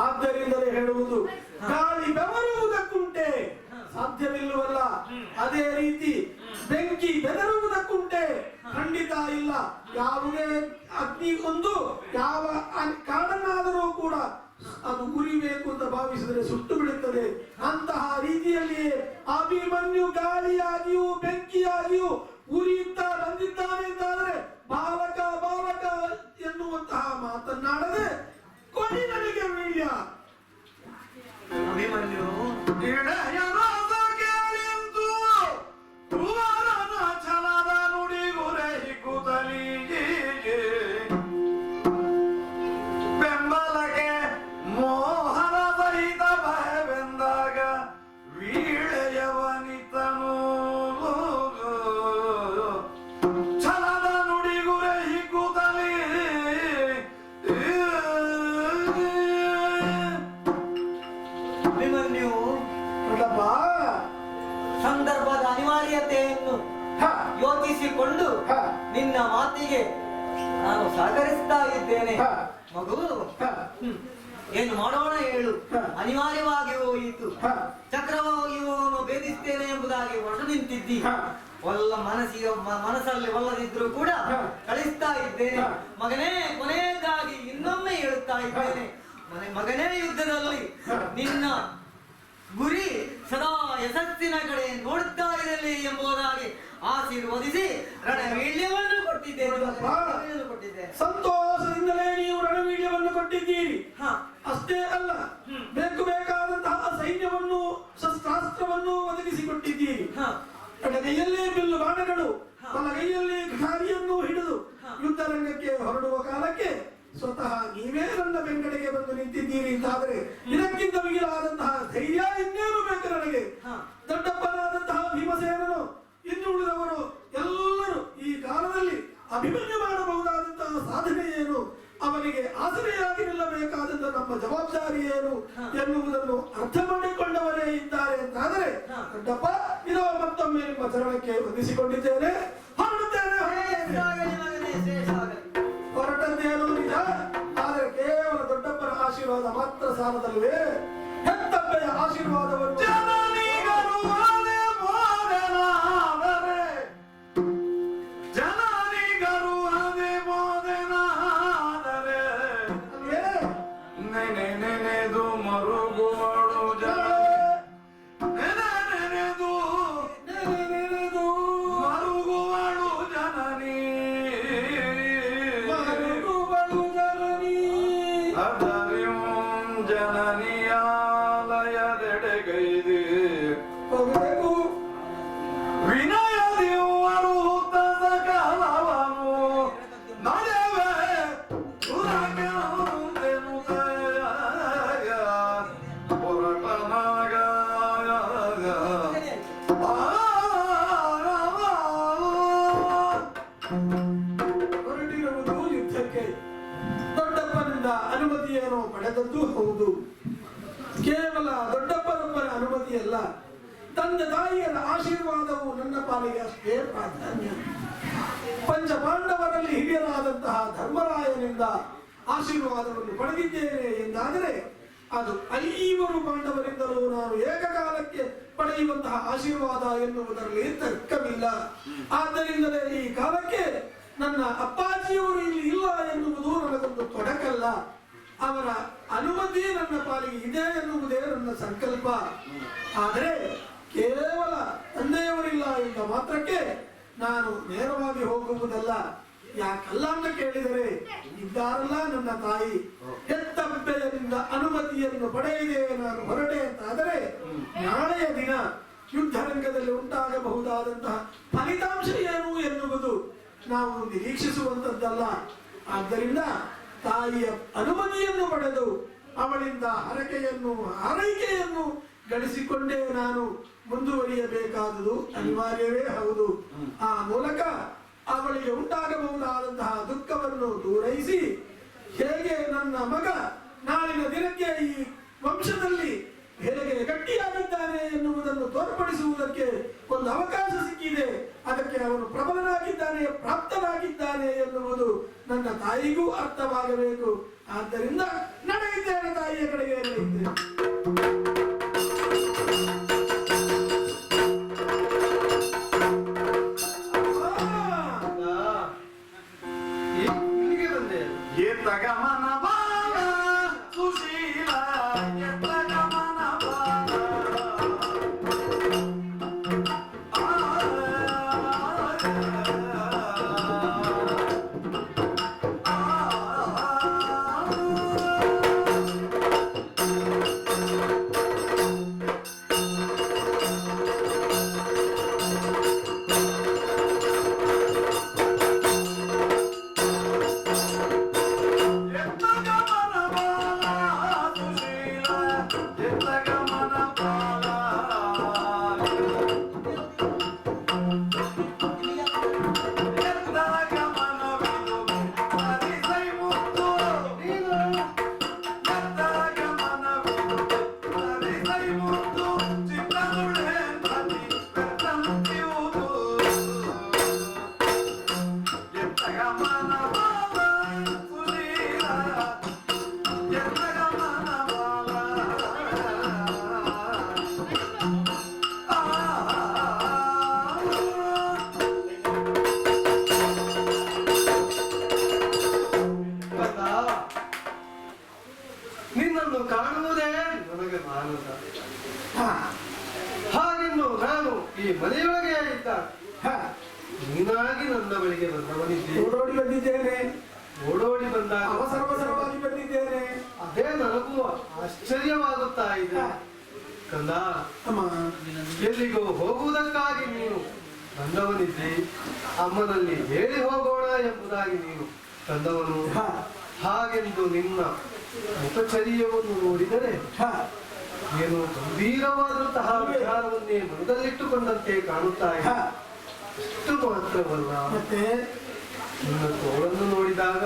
Speaker 5: ಆದ್ದರಿಂದಲೇ ಹೇಳುವುದು, ಗಾಳಿ ಬೆವರುವುದಕ್ಕುಂಟೆ ಸಾಧ್ಯವಿಲ್ಲವಲ್ಲ, ಅದೇ ರೀತಿ ಬೆಂಕಿ ಬೆದರುವುದಕ್ಕುಂಟೆ ಖಂಡಿತ ಇಲ್ಲ. ಯಾವುದೇ ಅಗ್ನಿ ಒಂದು ಯಾವ ಕಾಡನ್ನಾದರೂ ಕೂಡ ಅದು ಉರಿಬೇಕು ಅಂತ ಭಾವಿಸಿದರೆ ಸುಟ್ಟು ಬಿಡುತ್ತದೆ. ಅಂತಹ ರೀತಿಯಲ್ಲಿಯೇ ಅಭಿಮನ್ಯು ಗಾಳಿಯಾಗಿಯೂ ಬೆಂಕಿಯಾಗಿಯೂ ಉರಿಯುತ್ತಾ ಬಂದಿದ್ದಾನೆ ಎಂದಾದರೆ ಬಾಲಕ ಬಾಲಕ ಎನ್ನುವಂತಹ ಮಾತನ್ನಾಡದೆ ಕೊಡಿ ನನಗೆ ವೀಳ್ಯ.
Speaker 4: ಅಭಿಮನ್ಯು
Speaker 2: ಛಲದ ನುಡಿಗುರೆ ಹಿಗ್ಗುತ್ತಲಿಗೆ ಬೆಂಬಲಕ್ಕೆ ಮೋಹನ ಸಹಿತ ಭಯವೆಂದಾಗ ವೀಳೆಯವನಿತನು ಛಲದ ನುಡಿಗುರೆ ಹಿಗ್ಗುತ್ತಲಿ
Speaker 4: ಅಭಿಮನ್ಯು
Speaker 5: ನೋಡಪ್ಪ,
Speaker 4: ಸಂದರ್ಭದ ಅನಿವಾರ್ಯತೆಯನ್ನು ಯೋಚಿಸಿಕೊಂಡು ನಿನ್ನ ಮಾತಿಗೆ ನಾನು ಸಹಕರಿಸ್ತಾ ಇದ್ದೇನೆ. ಮಗು, ಏನು ಮಾಡೋಣ ಹೇಳು? ಅನಿವಾರ್ಯವಾಗಿ ಹೋಯಿತು. ಚಕ್ರವ್ಯೂಹವನ್ನು ಭೇದಿಸ್ತೇನೆ ಎಂಬುದಾಗಿ ಹೊರಟು ನಿಂತಿದ್ದಿ. ಮನಸ್ಸಲ್ಲಿ ಒಲ್ಲದಿದ್ರು ಕೂಡ ಕಳಿಸ್ತಾ ಇದ್ದೇನೆ. ಮಗನೇ, ಕೊನೆಯದಾಗಿ ಇನ್ನೊಮ್ಮೆ ಹೇಳುತ್ತಾ ಇದ್ದೇನೆ, ಮಗನೇ, ಯುದ್ಧದಲ್ಲಿ ನಿನ್ನ ಗುರಿ ಸದಾ ಯಶಸ್ಸಿನ ಕಡೆ ನೋಡುತ್ತಾ ಇರಲಿ ಎಂಬುದಾಗಿ ಆಶೀರ್ವದಿಸಿ ರಣವೀಳ್ಯವನ್ನು ಕೊಟ್ಟಿದ್ದೇನೆ.
Speaker 5: ಸಂತೋಷದಿಂದಲೇ ನೀವು ರಣವೀಳ್ಯವನ್ನು ಕೊಟ್ಟಿದ್ದೀರಿ. ಅಷ್ಟೇ ಅಲ್ಲ, ಬೇಕಾದಂತಹ ಸೈನ್ಯವನ್ನು ಶಸ್ತ್ರಾಸ್ತ್ರವನ್ನು ಒದಗಿಸಿಕೊಟ್ಟಿದ್ದೀರಿ. ಎಡಗೈಯಲ್ಲೇ ಬಿಲ್ಲು ಬಾಣಗಳು, ಬಲಗೈಯಲ್ಲಿ ಖಾರಿಯನ್ನು ಹಿಡಿದು ಯುದ್ಧ ರಂಗಕ್ಕೆ ಹೊರಡುವ ಕಾಲಕ್ಕೆ ಸ್ವತಃ ನೀವೇ ನನ್ನ ಬೆಂಗಡೆಗೆ ಬಂದು ನಿಂತಿದ್ದೀರಿ ಅಂತಾದರೆ ಇದಕ್ಕಿಂತ ಮಿಗಿಲಾದಂತಹ ಧೈರ್ಯ ಇನ್ನೇನು ಬೇಕು ನನಗೆ? ದೊಡ್ಡಪ್ಪನಾದಂತಹ ಭೀಮಸೇನನು, ಇನ್ನು ಉಳಿದವರು ಎಲ್ಲರೂ ಈ ಕಾಲದಲ್ಲಿ ಅಭಿಮನ್ಯು ಮಾಡಬಹುದಾದಂತಹ ಸಾಧನೆ ಏನು, ಅವನಿಗೆ ಆಸರೆಯಾಗಿ ನಿಲ್ಲಬೇಕಾದಂತಹ ನಮ್ಮ ಜವಾಬ್ದಾರಿ ಏನು ಎನ್ನುವುದನ್ನು ಅರ್ಥ ಮಾಡಿಕೊಂಡವರೇ ಇದ್ದಾರೆ ಅಂತಾದರೆ ದೊಡ್ಡಪ್ಪ, ಇದೋ ಮತ್ತೊಮ್ಮೆ ನಿಮ್ಮ ಚರಣಕ್ಕೆ ವಂದಿಸಿಕೊಂಡಿದ್ದೇನೆ. ಹೊರಟದ್ದೇನು ನಿಜ, ಆದರೆ ಕೇವಲ ದೊಡ್ಡಪ್ಪನ ಆಶೀರ್ವಾದ ಮಾತ್ರ ಸಾಲದಲ್ವೇ? ಹೆತ್ತಪ್ಪೆಯ ಆಶೀರ್ವಾದವನ್ನು
Speaker 2: ಜನನಿಗರು ಅದೇ ಬೋಧನಾದರೆ ನೆನೆದು ಮರುಗುವಳು ನೆನೆದು ಮರುಗುವಳು ಜನನಿ ಅದರಿಂ ಜನನಿಯಾಲಯದೆಡೆಗೈದು ವಿನಯದಿವರು ಸಕಲವನು ನಡೆವೆ ಹೊರಟನಾಗ
Speaker 5: ಪಡೆದದ್ದು ಹೌದು. ಕೇವಲ ದೊಡ್ಡಪ್ಪನೊಬ್ಬನ ಅನುಮತಿಯಲ್ಲ, ತಂದೆ ತಾಯಿಯರ ಆಶೀರ್ವಾದವು ನನ್ನ ಪಾಲಿಗೆ ಅಷ್ಟೇ ಪ್ರಾಧಾನ್ಯ. ಪಂಚಪಾಂಡವರಲ್ಲಿ ಹಿರಿಯರಾದಂತಹ ಧರ್ಮರಾಯನಿಂದ ಆಶೀರ್ವಾದವನ್ನು ಪಡೆದಿದ್ದೇನೆ ಎಂದಾದರೆ ಅದು 5 ಪಾಂಡವರಿಂದಲೂ ನಾನು ಏಕಕಾಲಕ್ಕೆ ಪಡೆಯುವಂತಹ ಆಶೀರ್ವಾದ ಎನ್ನುವುದರಲ್ಲಿ ತರ್ಕವಿಲ್ಲ. ಆದ್ದರಿಂದಲೇ ಈ ಕಾಲಕ್ಕೆ ನನ್ನ ಅಪ್ಪಾಜಿಯವರು ಇಲ್ಲಿ ಇಲ್ಲ ಎನ್ನುವುದು ನನಗೊಂದು ತೊಡಕಲ್ಲ. ಅವರ ಅನುಮತಿ ನನ್ನ ಪಾಲಿಗೆ ಇದೆ ಎನ್ನುವುದೇ ನನ್ನ ಸಂಕಲ್ಪ. ಆದರೆ ಕೇವಲ ತಂದೆಯವರಿಲ್ಲ ಎಂದ ಮಾತ್ರಕ್ಕೆ ನಾನು ನೇರವಾಗಿ ಹೋಗುವುದಲ್ಲ. ಯಾಕಲ್ಲ ಅಂತ ಕೇಳಿದರೆ, ಇದ್ದಾರಲ್ಲ ನನ್ನ ತಾಯಿ, ಹೆತ್ತಬ್ಬೆಯರಿಂದ ಅನುಮತಿಯನ್ನು ಪಡೆಯದೆ ನಾನು ಹೊರಟೆ ಅಂತಾದರೆ ನಾಳೆಯ ದಿನ ಯುದ್ಧ ರಂಗದಲ್ಲಿ ಉಂಟಾಗಬಹುದಾದಂತಹ ಫಲಿತಾಂಶ ಏನು ಎನ್ನುವುದು ನಾವು ನಿರೀಕ್ಷಿಸುವಂತದ್ದಲ್ಲ. ಆದ್ದರಿಂದ ತಾಯಿಯ ಅನುಮತಿಯನ್ನು ಪಡೆದು ಅವಳಿಂದ ಹರಕೆಯನ್ನು ಹಾರೈಕೆಯನ್ನು ಗಳಿಸಿಕೊಂಡೇ ನಾನು ಮುಂದುವರಿಯಬೇಕಾದುದು ಅನಿವಾರ್ಯವೇ ಹೌದು. ಆ ಮೂಲಕ ಅವಳಿಗೆ ಉಂಟಾಗಬಹುದಾದಂತಹ ದುಃಖವನ್ನು ದೂರೈಸಿ ಹೇಗೆ ನನ್ನ ಮಗ ನಾಳಿನ ದಿನಕ್ಕೆ ಈ ವಂಶದಲ್ಲಿ ಹೇಗೆ ಗಟ್ಟಿಯಾಗಿದ್ದಾನೆ ಎನ್ನುವುದನ್ನು ತೋರ್ಪಡಿಸುವುದಕ್ಕೆ ಒಂದು ಅವಕಾಶ ಸಿಕ್ಕಿದೆ. ಅದಕ್ಕೆ ಅವನು ಪ್ರಬಲನಾಗಿದ್ದಾನೆ, ಪ್ರಾಪ್ತನಾಗಿದ್ದಾನೆ ಎನ್ನುವುದು ನನ್ನ ತಾಯಿಗೂ ಅರ್ಥವಾಗಬೇಕು. ಆದ್ದರಿಂದ ನಡೆಯುತ್ತೇನೆ, ತಾಯಿಯ ಕಡೆಗೆ ನಡೆಯುತ್ತೇನೆ.
Speaker 2: ಗಮನ ಬಾಲ ಸುಶೀಲ ಎತ್ತ ಗಮನ ಬಾಲ
Speaker 6: ನಿನ್ನನ್ನು ಕಾಣುವುದೇ ನನಗೆ ಮಾನಸ. ಹಾಗೆಂದು ನಾನು ಈ ಮನೆಯೊಳಗೆ ಇದ್ದ ನೀನಾಗಿ ನನ್ನ ಬಳಿಗೆ ಬಂದವನಿದ್ದೆ.
Speaker 5: ಓಡೋಡಿ ಬಂದಿದ್ದೇನೆ,
Speaker 6: ಓಡೋಡಿ ಬಂದಾಗ
Speaker 5: ಅವಸರವಾಗಿ ಬಂದಿದ್ದೇನೆ.
Speaker 6: ಅದೇ ನನಗೂ ಆಶ್ಚರ್ಯವಾಗುತ್ತಾ ಇದೆ. ಕಂದ, ಎಲ್ಲಿಗೂ ಹೋಗುವುದಕ್ಕಾಗಿ ನೀನು ಬಂದವನಿದ್ದೆ. ಅಮ್ಮನಲ್ಲಿ ಹೇಳಿ ಹೋಗೋಣ ಎಂಬುದಾಗಿ ನೀನು ತಂದವನು. ಹಾಗೆಂದು ನಿನ್ನ ಮುಖಚರ್ಯವನ್ನು ನೋಡಿದರೆ ಏನು ಗಂಭೀರವಾದಂತಹ ವಿಚಾರವನ್ನೇ ಮನದಲ್ಲಿಟ್ಟುಕೊಂಡಂತೆ ಕಾಣುತ್ತಾ ಇದೆ. ಇಷ್ಟು ಮಾತ್ರವಲ್ಲ,
Speaker 5: ಮತ್ತೆ
Speaker 6: ನಿನ್ನ ತೋಳನ್ನು ನೋಡಿದಾಗ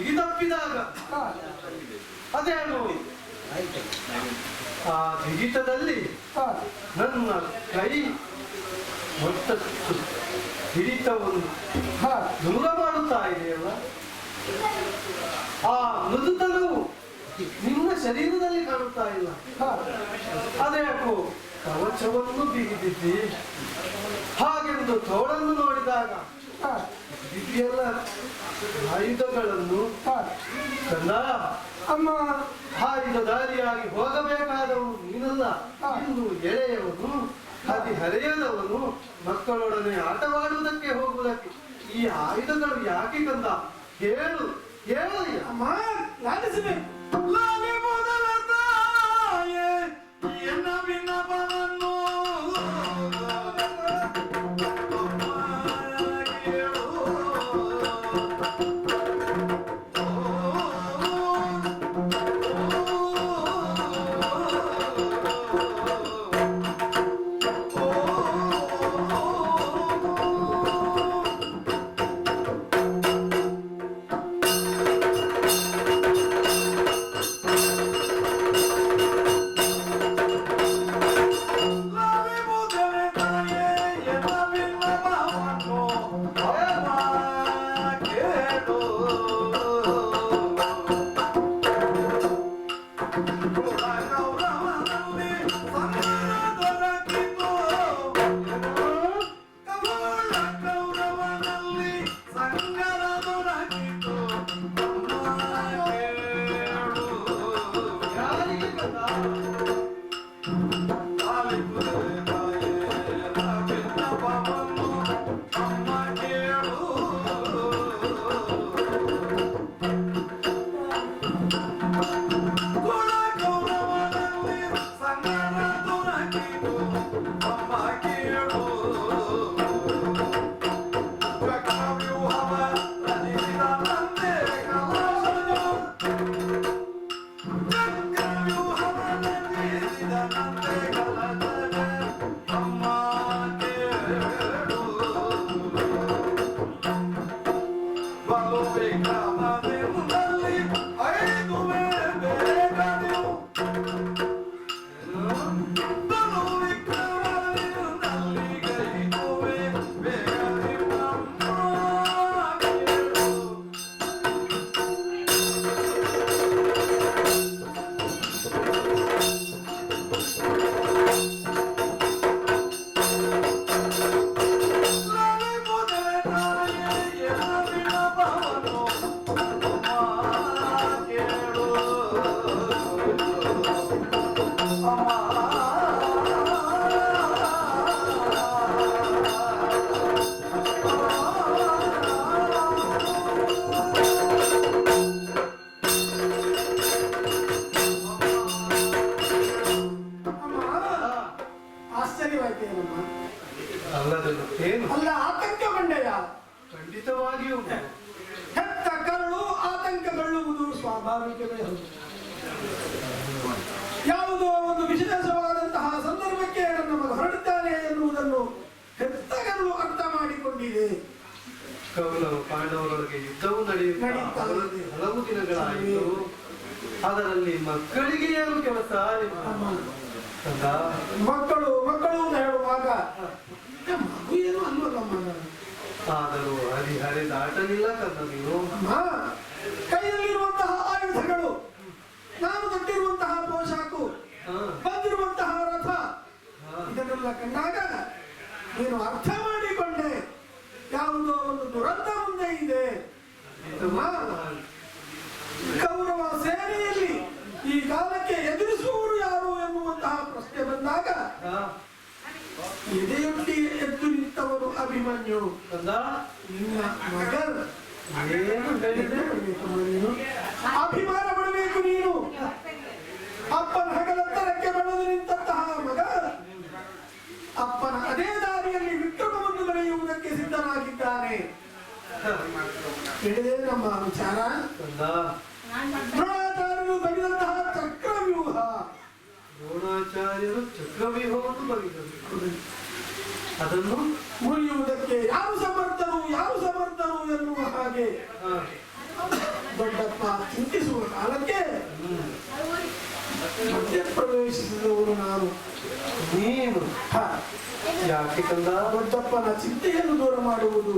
Speaker 6: ಬಿಗಿ ತಪ್ಪಿದಾಗ ಅದೇನು ಆ ಬಿಗಿತದಲ್ಲಿ ನನ್ನ ಕೈ ಮತ್ತಷ್ಟು ಹಿಡಿತವನ್ನು ದೂರ ಮಾಡುತ್ತಾ ಇದೆಯಲ್ಲ. ಆ ಮೃದುತನವು ನಿನ್ನ ಶರೀರದಲ್ಲಿ ಕಾಣುತ್ತಾ ಇಲ್ಲ. ಅದ್ಯಾಕೋ ಕವಚವನ್ನು ಬಿಗಿದಿದ್ದಿ. ಹಾಗೆಂದು ತೋಳನ್ನು ನೋಡಿದಾಗ ದಿವ್ಯೆಲ್ಲ ಆಯುಧಗಳನ್ನು ಕಂದ
Speaker 5: ಅಮ್ಮ
Speaker 6: ಆಯುಧಧಾರಿಯಾಗಿ ಹೋಗಬೇಕಾದವು ನೀನಲ್ಲ. ಇನ್ನು ಎಳೆಯವನು ಹದಿಹರೆಯದವನು ಮಕ್ಕಳೊಡನೆ ಆಟವಾಡುವುದಕ್ಕೆ ಹೋಗುವುದಕ್ಕೆ ಈ ಆಯುಧಗಳು ಯಾಕೆ ಕಂದ? ಹೇಳು ಹೇಳು.
Speaker 5: ಅಮ್ಮ ಲಾಲಿಸಬೇಕು.
Speaker 2: ಲಾಲಿ ಮೊದಲ ತಾಯೇ ಎನ್ನ ವಿನ್ನಪವನ್ನು ಕೇಳು.
Speaker 5: ಆಶ್ಚರ್ಯವಾಯ್ತೇನಮ್ಮ?
Speaker 6: ಅಲ್ಲದನ್ನು ಏನು
Speaker 5: ಅಲ್ಲ ಆತಂಕಗೊಂಡೆಯ?
Speaker 6: ಖಂಡಿತವಾಗಿಯೂ
Speaker 5: ಹೆತ್ತ ಕರಳು ಆತಂಕಗೊಳ್ಳುವುದು ಸ್ವಾಭಾವಿಕವೇ ಹೌದು. ಯಾವುದೋ ಒಂದು ವಿಶೇಷವಾದಂತಹ ಸಂದರ್ಭಕ್ಕೆ ನನ್ನ ಮಗ ಹೊರಡುತ್ತಾನೆ ಎನ್ನುವುದನ್ನು ಹೆತ್ತ ಕರಳು ಅರ್ಥ ಮಾಡಿಕೊಂಡಿದೆ.
Speaker 6: ಕೌರವ ಪಾಂಡವರೊಳಗೆ ಯುದ್ಧವು ನಡೆಯುತ್ತಾ ಹಲವು ದಿನಗಳಾಯಿತು. ಅದರಲ್ಲಿ ಮಕ್ಕಳಿಗೆ ಏನು ಕೆಲಸ?
Speaker 5: ಮಕ್ಕಳು ಅಂತ ಹೇಳುವಾಗ ಮಗು ಏನು ಅನ್ನೋದಮ್ಮ.
Speaker 6: ಆದರೂ ಹರಿಹರೆ ದಾಟಲಿಲ್ಲ ಕಂದ ನೀನು.
Speaker 5: ಕೈಯಲ್ಲಿರುವಂತಹ ಆಯುಧಗಳು, ನಾನು ತೊಟ್ಟಿರುವಂತಹ ಪೋಷಾಕು, ಬಂದಿರುವಂತಹ ರಥ, ಇದನ್ನೆಲ್ಲ ಕಂಡಾಗ ನೀನು ಅರ್ಥ ಮಾಡಿಕೊಂಡೆ ಯಾವುದೋ ಒಂದು ದುರಂತ ಮುಂದೆ ಇದೆ. ಕೌರವ ಸೇನೆಯಲ್ಲಿ ಈ ಕಾಲಕ್ಕೆ ಎದುರಿಸುವವರು ಯಾರು ಎನ್ನುವಂತಹ ಪ್ರಶ್ನೆ ಬಂದಾಗ ಎದೆಯೊಡ್ಡಿ ಎದ್ದು ನಿಂತವರು ಅಭಿಮನ್ಯು. ನಿನ್ನ ಮಗ ಏನು ಹೇಳಿದೆ? ಅಭಿಮಾನ ಪಡಬೇಕು ನೀನು. ಅಪ್ಪನ ಹಗಲತ್ತರಕ್ಕೆ ಬೆಳೆದು ನಿಂತಹ ಮಗ ಅಪ್ಪನ ಅದೇ ದಾರಿಯಲ್ಲಿ ವಿಕ್ರಮವನ್ನು ಬೆಳೆಯುವುದಕ್ಕೆ ಸಿದ್ಧನಾಗಿದ್ದಾನೆ. ಹೇಳಿದೆ ನಮ್ಮ ವಿಚಾರ. ದ್ರೋಣಾಚಾರ್ಯರು ಬಗೆದಂತಹ ಚಕ್ರವ್ಯೂಹ,
Speaker 6: ದ್ರೋಣಾಚಾರ್ಯರು ಚಕ್ರವ್ಯೂಹವನ್ನು ಬಗೆದರು. ಅದನ್ನು
Speaker 5: ಮುರಿಯುವುದಕ್ಕೆ ಯಾರು ಸಮರ್ಥರು ಎನ್ನುವ ಹಾಗೆ ದೊಡ್ಡಪ್ಪ ಚಿಂತಿಸುವ ಕಾಲಕ್ಕೆ ಮಧ್ಯ ಪ್ರವೇಶಿಸಿದವರು ನಾನು.
Speaker 6: ನೀನು
Speaker 5: ಹ,
Speaker 6: ಯಾಕೆ ಕಂದ?
Speaker 5: ದೊಡ್ಡಪ್ಪನ ಚಿಂತೆಯನ್ನು ದೂರ ಮಾಡುವುದು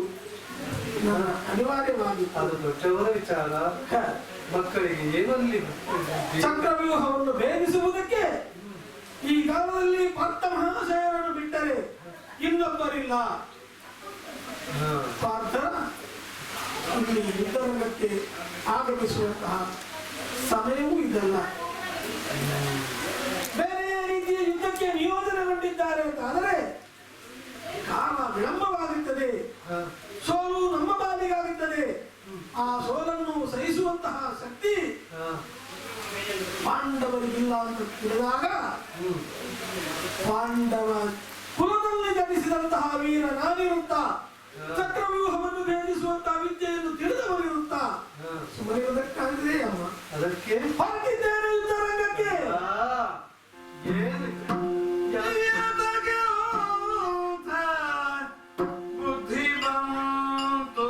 Speaker 5: ನನ್ನ ಅನಿವಾರ್ಯವಾಗಿತ್ತು.
Speaker 6: ಅದು ದೊಡ್ಡವರ ವಿಚಾರ.
Speaker 5: ಹ,
Speaker 6: ಮಕ್ಕಳಿಗೆ ಏನಲ್ಲಿ
Speaker 5: ಚಕ್ರವ್ಯೂಹವನ್ನು ಭೇದಿಸುವುದಕ್ಕೆ ಈ ಕಾಲದಲ್ಲಿ ಪಾರ್ಥ ಮಹಾಶಯರನ್ನು ಬಿಟ್ಟರೆ ಇನ್ನೊಬ್ಬರಿಲ್ಲ. ಪಾರ್ಥರ ಇಲ್ಲಿ ಯುದ್ಧರಂಗಕ್ಕೆ ಆಗಮಿಸುವಂತಹ ಸಮಯವೂ ಇದಲ್ಲ. ಬೇರೆ ರೀತಿಯ ಯುದ್ಧಕ್ಕೆ ನಿಯೋಜನೆಗೊಂಡಿದ್ದಾರೆ ಅಂತಾದರೆ ಕಾಲ ವಿಳಂಬವಾಗುತ್ತದೆ, ಸೋಲು ನಮ್ಮ ಪಾಲಿಗಾಗುತ್ತದೆ. ಆ ಸೋಲನ್ನು ಸಹಿಸುವಂತಹ ಶಕ್ತಿ ಪಾಂಡವರಿಗಿಲ್ಲ ಅಂತ ತಿಳಿದಾಗ ಪಾಂಡವ ಕುಲದಲ್ಲಿ ಜನಿಸಿದಂತಹ ವೀರ ನಾನಿರುತ್ತ ಚಕ್ರವ್ಯೂಹವನ್ನು ಭೇದಿಸುವಂತಹ ವಿದ್ಯೆಯನ್ನು ತಿಳಿದವರಿರುತ್ತ ಸುಮ್ಮನಿರುವುದಕ್ಕಾಗದೆ ಅಮ್ಮ
Speaker 6: ಅದಕ್ಕೆ
Speaker 5: ಹೊರಟಿದ್ದೇನೆ ಯುದ್ಧರಂಗಕ್ಕೆ.
Speaker 2: ಬುದ್ಧಿ ಬಂತು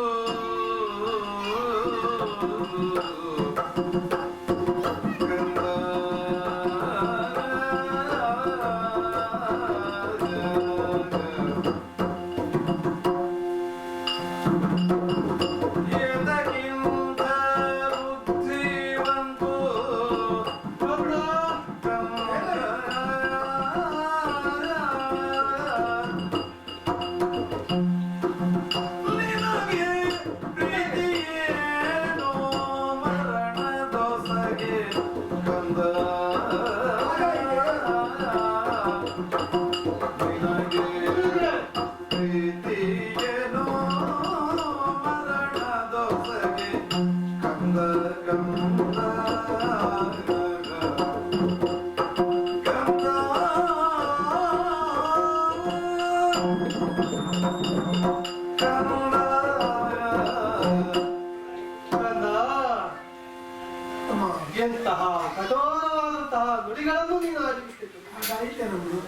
Speaker 6: ಎಂತಹ ಕಠೋರವಾದಂತಹ ನುಡಿಗಳನ್ನು ನೀನು ಆಡಿಬಿಟ್ಟಿದ್ದು.
Speaker 5: ಹಾಗಾಯಿತೆ ನಮ್ದು.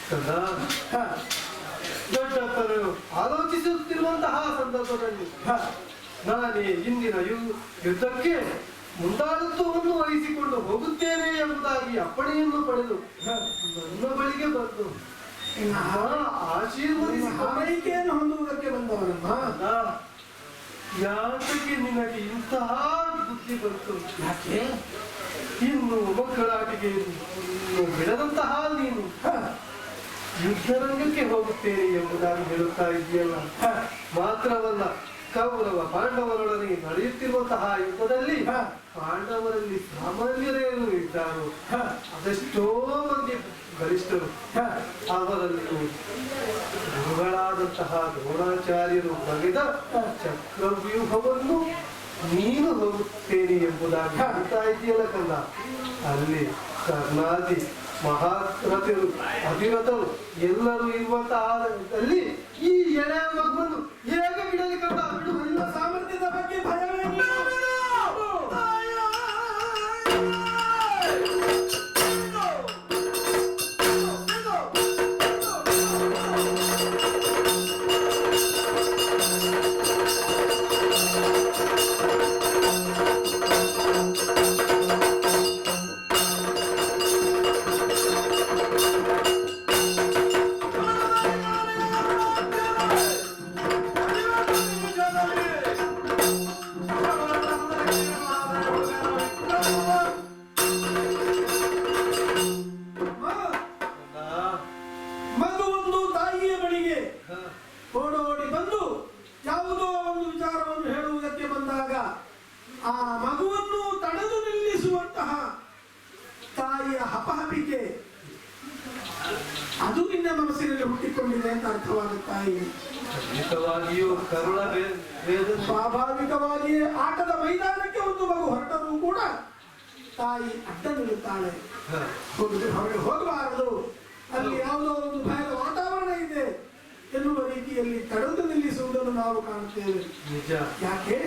Speaker 6: ಕಂದ, ದೊಡ್ಡಪ್ಪರು ಆಲೋಚಿಸುತ್ತಿರುವಂತಹ ಸಂದರ್ಭದಲ್ಲಿ ನಾನೇ ಇಂದಿನ ಯುದ್ಧಕ್ಕೆ ಮುಂದಾಳತ್ವವನ್ನು ವಹಿಸಿಕೊಂಡು ಹೋಗುತ್ತೇನೆ ಎಂಬುದಾಗಿ ಅಪ್ಪಣೆಯನ್ನು ಪಡೆದು ನನ್ನ ಬಳಿಗೆ ಬಂದು ಆಶೀರ್ವದಿಸಿ
Speaker 5: ಆರೈಕೆಯನ್ನು ಹೊಂದುವುದಕ್ಕೆ ಬಂದವರಮ್ಮ.
Speaker 6: ಯಾತಕ್ಕೆ ನಿನಗೆ ಇಂತಹ ಬುದ್ಧಿ ಬಂತು?
Speaker 5: ಯಾಕೆ?
Speaker 6: ಇನ್ನು ಮಕ್ಕಳಾಟಿಗೆ ಬಿಡದಂತಹ ನೀನು ಯುದ್ಧರಂಗಕ್ಕೆ ಹೋಗುತ್ತೇನೆ ಎಂಬುದಾಗಿ ಹೇಳುತ್ತಾ ಇದೆಯಲ್ಲ. ಮಾತ್ರವಲ್ಲ, ಕೌರವ ಪಾಂಡವರೊಡನೆ ನಡೆಯುತ್ತಿರುವಂತಹ ಯುದ್ಧದಲ್ಲಿ ಪಾಂಡವರಲ್ಲಿ ಸಾಮಾನ್ಯರೇನು ಇದ್ದಾರೋ ಅದೆಷ್ಟೋ ಮಂದಿ ಬಲಿಷ್ಠರು. ಅವರಲ್ಲಿ ಗುರುಗಳಾದಂತಹ ದ್ರೋಣಾಚಾರ್ಯರು ಬಗೆದ ಚಕ್ರವ್ಯೂಹವನ್ನು ನೀನು ಹೋಗುತ್ತೇನೆ ಎಂಬುದಾಗಿ ಹೇಳ್ತಾ ಇದೆಯಲ್ಲ ಕಂದ. ಅಲ್ಲಿ ಕರ್ಣಾದಿ ಮಹಾರಥರು ಅಭಿರಥರು ಎಲ್ಲರೂ ಇರುವಂತಹ ಅಲ್ಲಿ ಈ ಎಳೆಯ ಮಗುವನ್ನು ಹೇಗೆ ಬಿಡಲಿ ಕಂದ? ಬಿಡುವುದಿಲ್ಲ.
Speaker 5: ಸಾಮರ್ಥ್ಯದ ಬಗ್ಗೆ ಭಯವೇನಿಲ್ಲ. ಮಗುವೊಂದು ತಾಯಿಯ ಬಳಿಗೆ ಓಡೋಡಿ ಬಂದು ಯಾವುದೋ ಒಂದು ವಿಚಾರವನ್ನು ಹೇಳುವುದಕ್ಕೆ ಬಂದಾಗ ಆ ಮಗುವನ್ನು ತಡೆದು ನಿಲ್ಲಿಸುವಂತಹ ತಾಯಿಯ ಹಪಹಪಿಕೆ ಅದು ನಿನ್ನ ಮನಸ್ಸಿನಲ್ಲಿ ಹುಟ್ಟಿಕೊಂಡಿದೆ ಅಂತ ಅರ್ಥವಾಗುತ್ತಾ ಇದೆ.
Speaker 6: ಖಂಡಿತವಾಗಿಯೂ ಕರುಳ
Speaker 5: ಸ್ವಾಭಾವಿಕವಾಗಿಯೇ ಆಟದ ಮೈದಾನಕ್ಕೆ ಒಂದು ಮಗು ಹೊರಟರೂ ಕೂಡ ತಾಯಿ ಅಡ್ಡ ನಿಲ್ಲುತ್ತಾಳೆ. ಹೊರಗೆ ಹೋಗಬಾರದು, ಅಲ್ಲಿ ಯಾವುದೋ ಒಂದು ಭಯದ ವಾತಾವರಣ ಇದೆ ಎನ್ನುವ ರೀತಿಯಲ್ಲಿ ತಡೆದು ನಿಲ್ಲಿಸುವುದನ್ನು ನಾವು ಕಾಣುತ್ತೇವೆ.
Speaker 6: ನಿಜ.
Speaker 5: ಯಾಕೆ?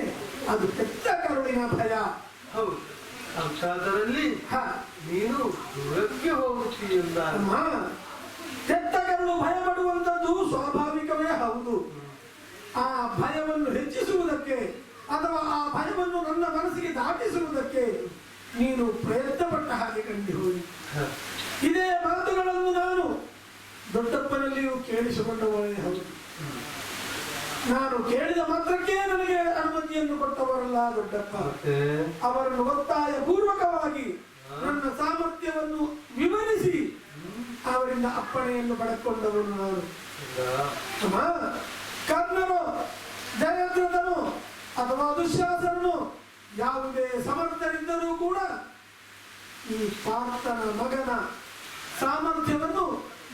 Speaker 5: ಅದು ಕೆಟ್ಟ ಕರುಳಿನ ಭಯ.
Speaker 6: ಹೌದು, ಅಂಥದ್ದರಲ್ಲಿ ನೀನು ದೂರಕ್ಕೆ ಹೋಗುತ್ತೀಯಲ್ಲ.
Speaker 5: ಕೆಟ್ಟ ಕರುಳು ಭಯ ಪಡುವಂಥದ್ದು ಸ್ವಾಭಾವಿಕವೇ ಹೌದು. ಆ ಭಯವನ್ನು ಹೆಚ್ಚಿಸುವುದಕ್ಕೆ ಅಥವಾ ಆ ಭಯವನ್ನು ನನ್ನ ಮನಸ್ಸಿಗೆ ದಾಟಿಸುವುದಕ್ಕೆ ನೀನು ಪ್ರಯತ್ನ ಪಟ್ಟ ಹಾಗೆ ಕಂಡು ಹೋಗಿ ಇದೇ ಮಾತುಗಳನ್ನು ನಾನು ದೊಡ್ಡಪ್ಪನಲ್ಲಿಯೂ ಕೇಳಿಸಿಕೊಂಡವಳೇ ಹೌದು. ನಾನು ಕೇಳಿದ ಮಾತ್ರಕ್ಕೆ ನನಗೆ ಅನುಮತಿಯನ್ನು ಕೊಟ್ಟವರಲ್ಲ ದೊಡ್ಡಪ್ಪ. ಅವರನ್ನು ಒತ್ತಾಯ ಪೂರ್ವಕವಾಗಿ ನನ್ನ ಸಾಮರ್ಥ್ಯವನ್ನು ವಿವರಿಸಿ ಅವರಿಂದ ಅಪ್ಪಣೆಯನ್ನು ಪಡೆದುಕೊಂಡವನು ನಾನು. ಕರ್ಣನು, ಜಯದ್ರಥನು ಅಥವಾ ದುಶ್ಯಾಸನನು ಯಾವುದೇ ಸಮರ್ಥರಿದ್ದರೂ ಕೂಡ ಈ ಪಾರ್ಥನ ಮಗನ ಸಾಮರ್ಥ್ಯವನ್ನು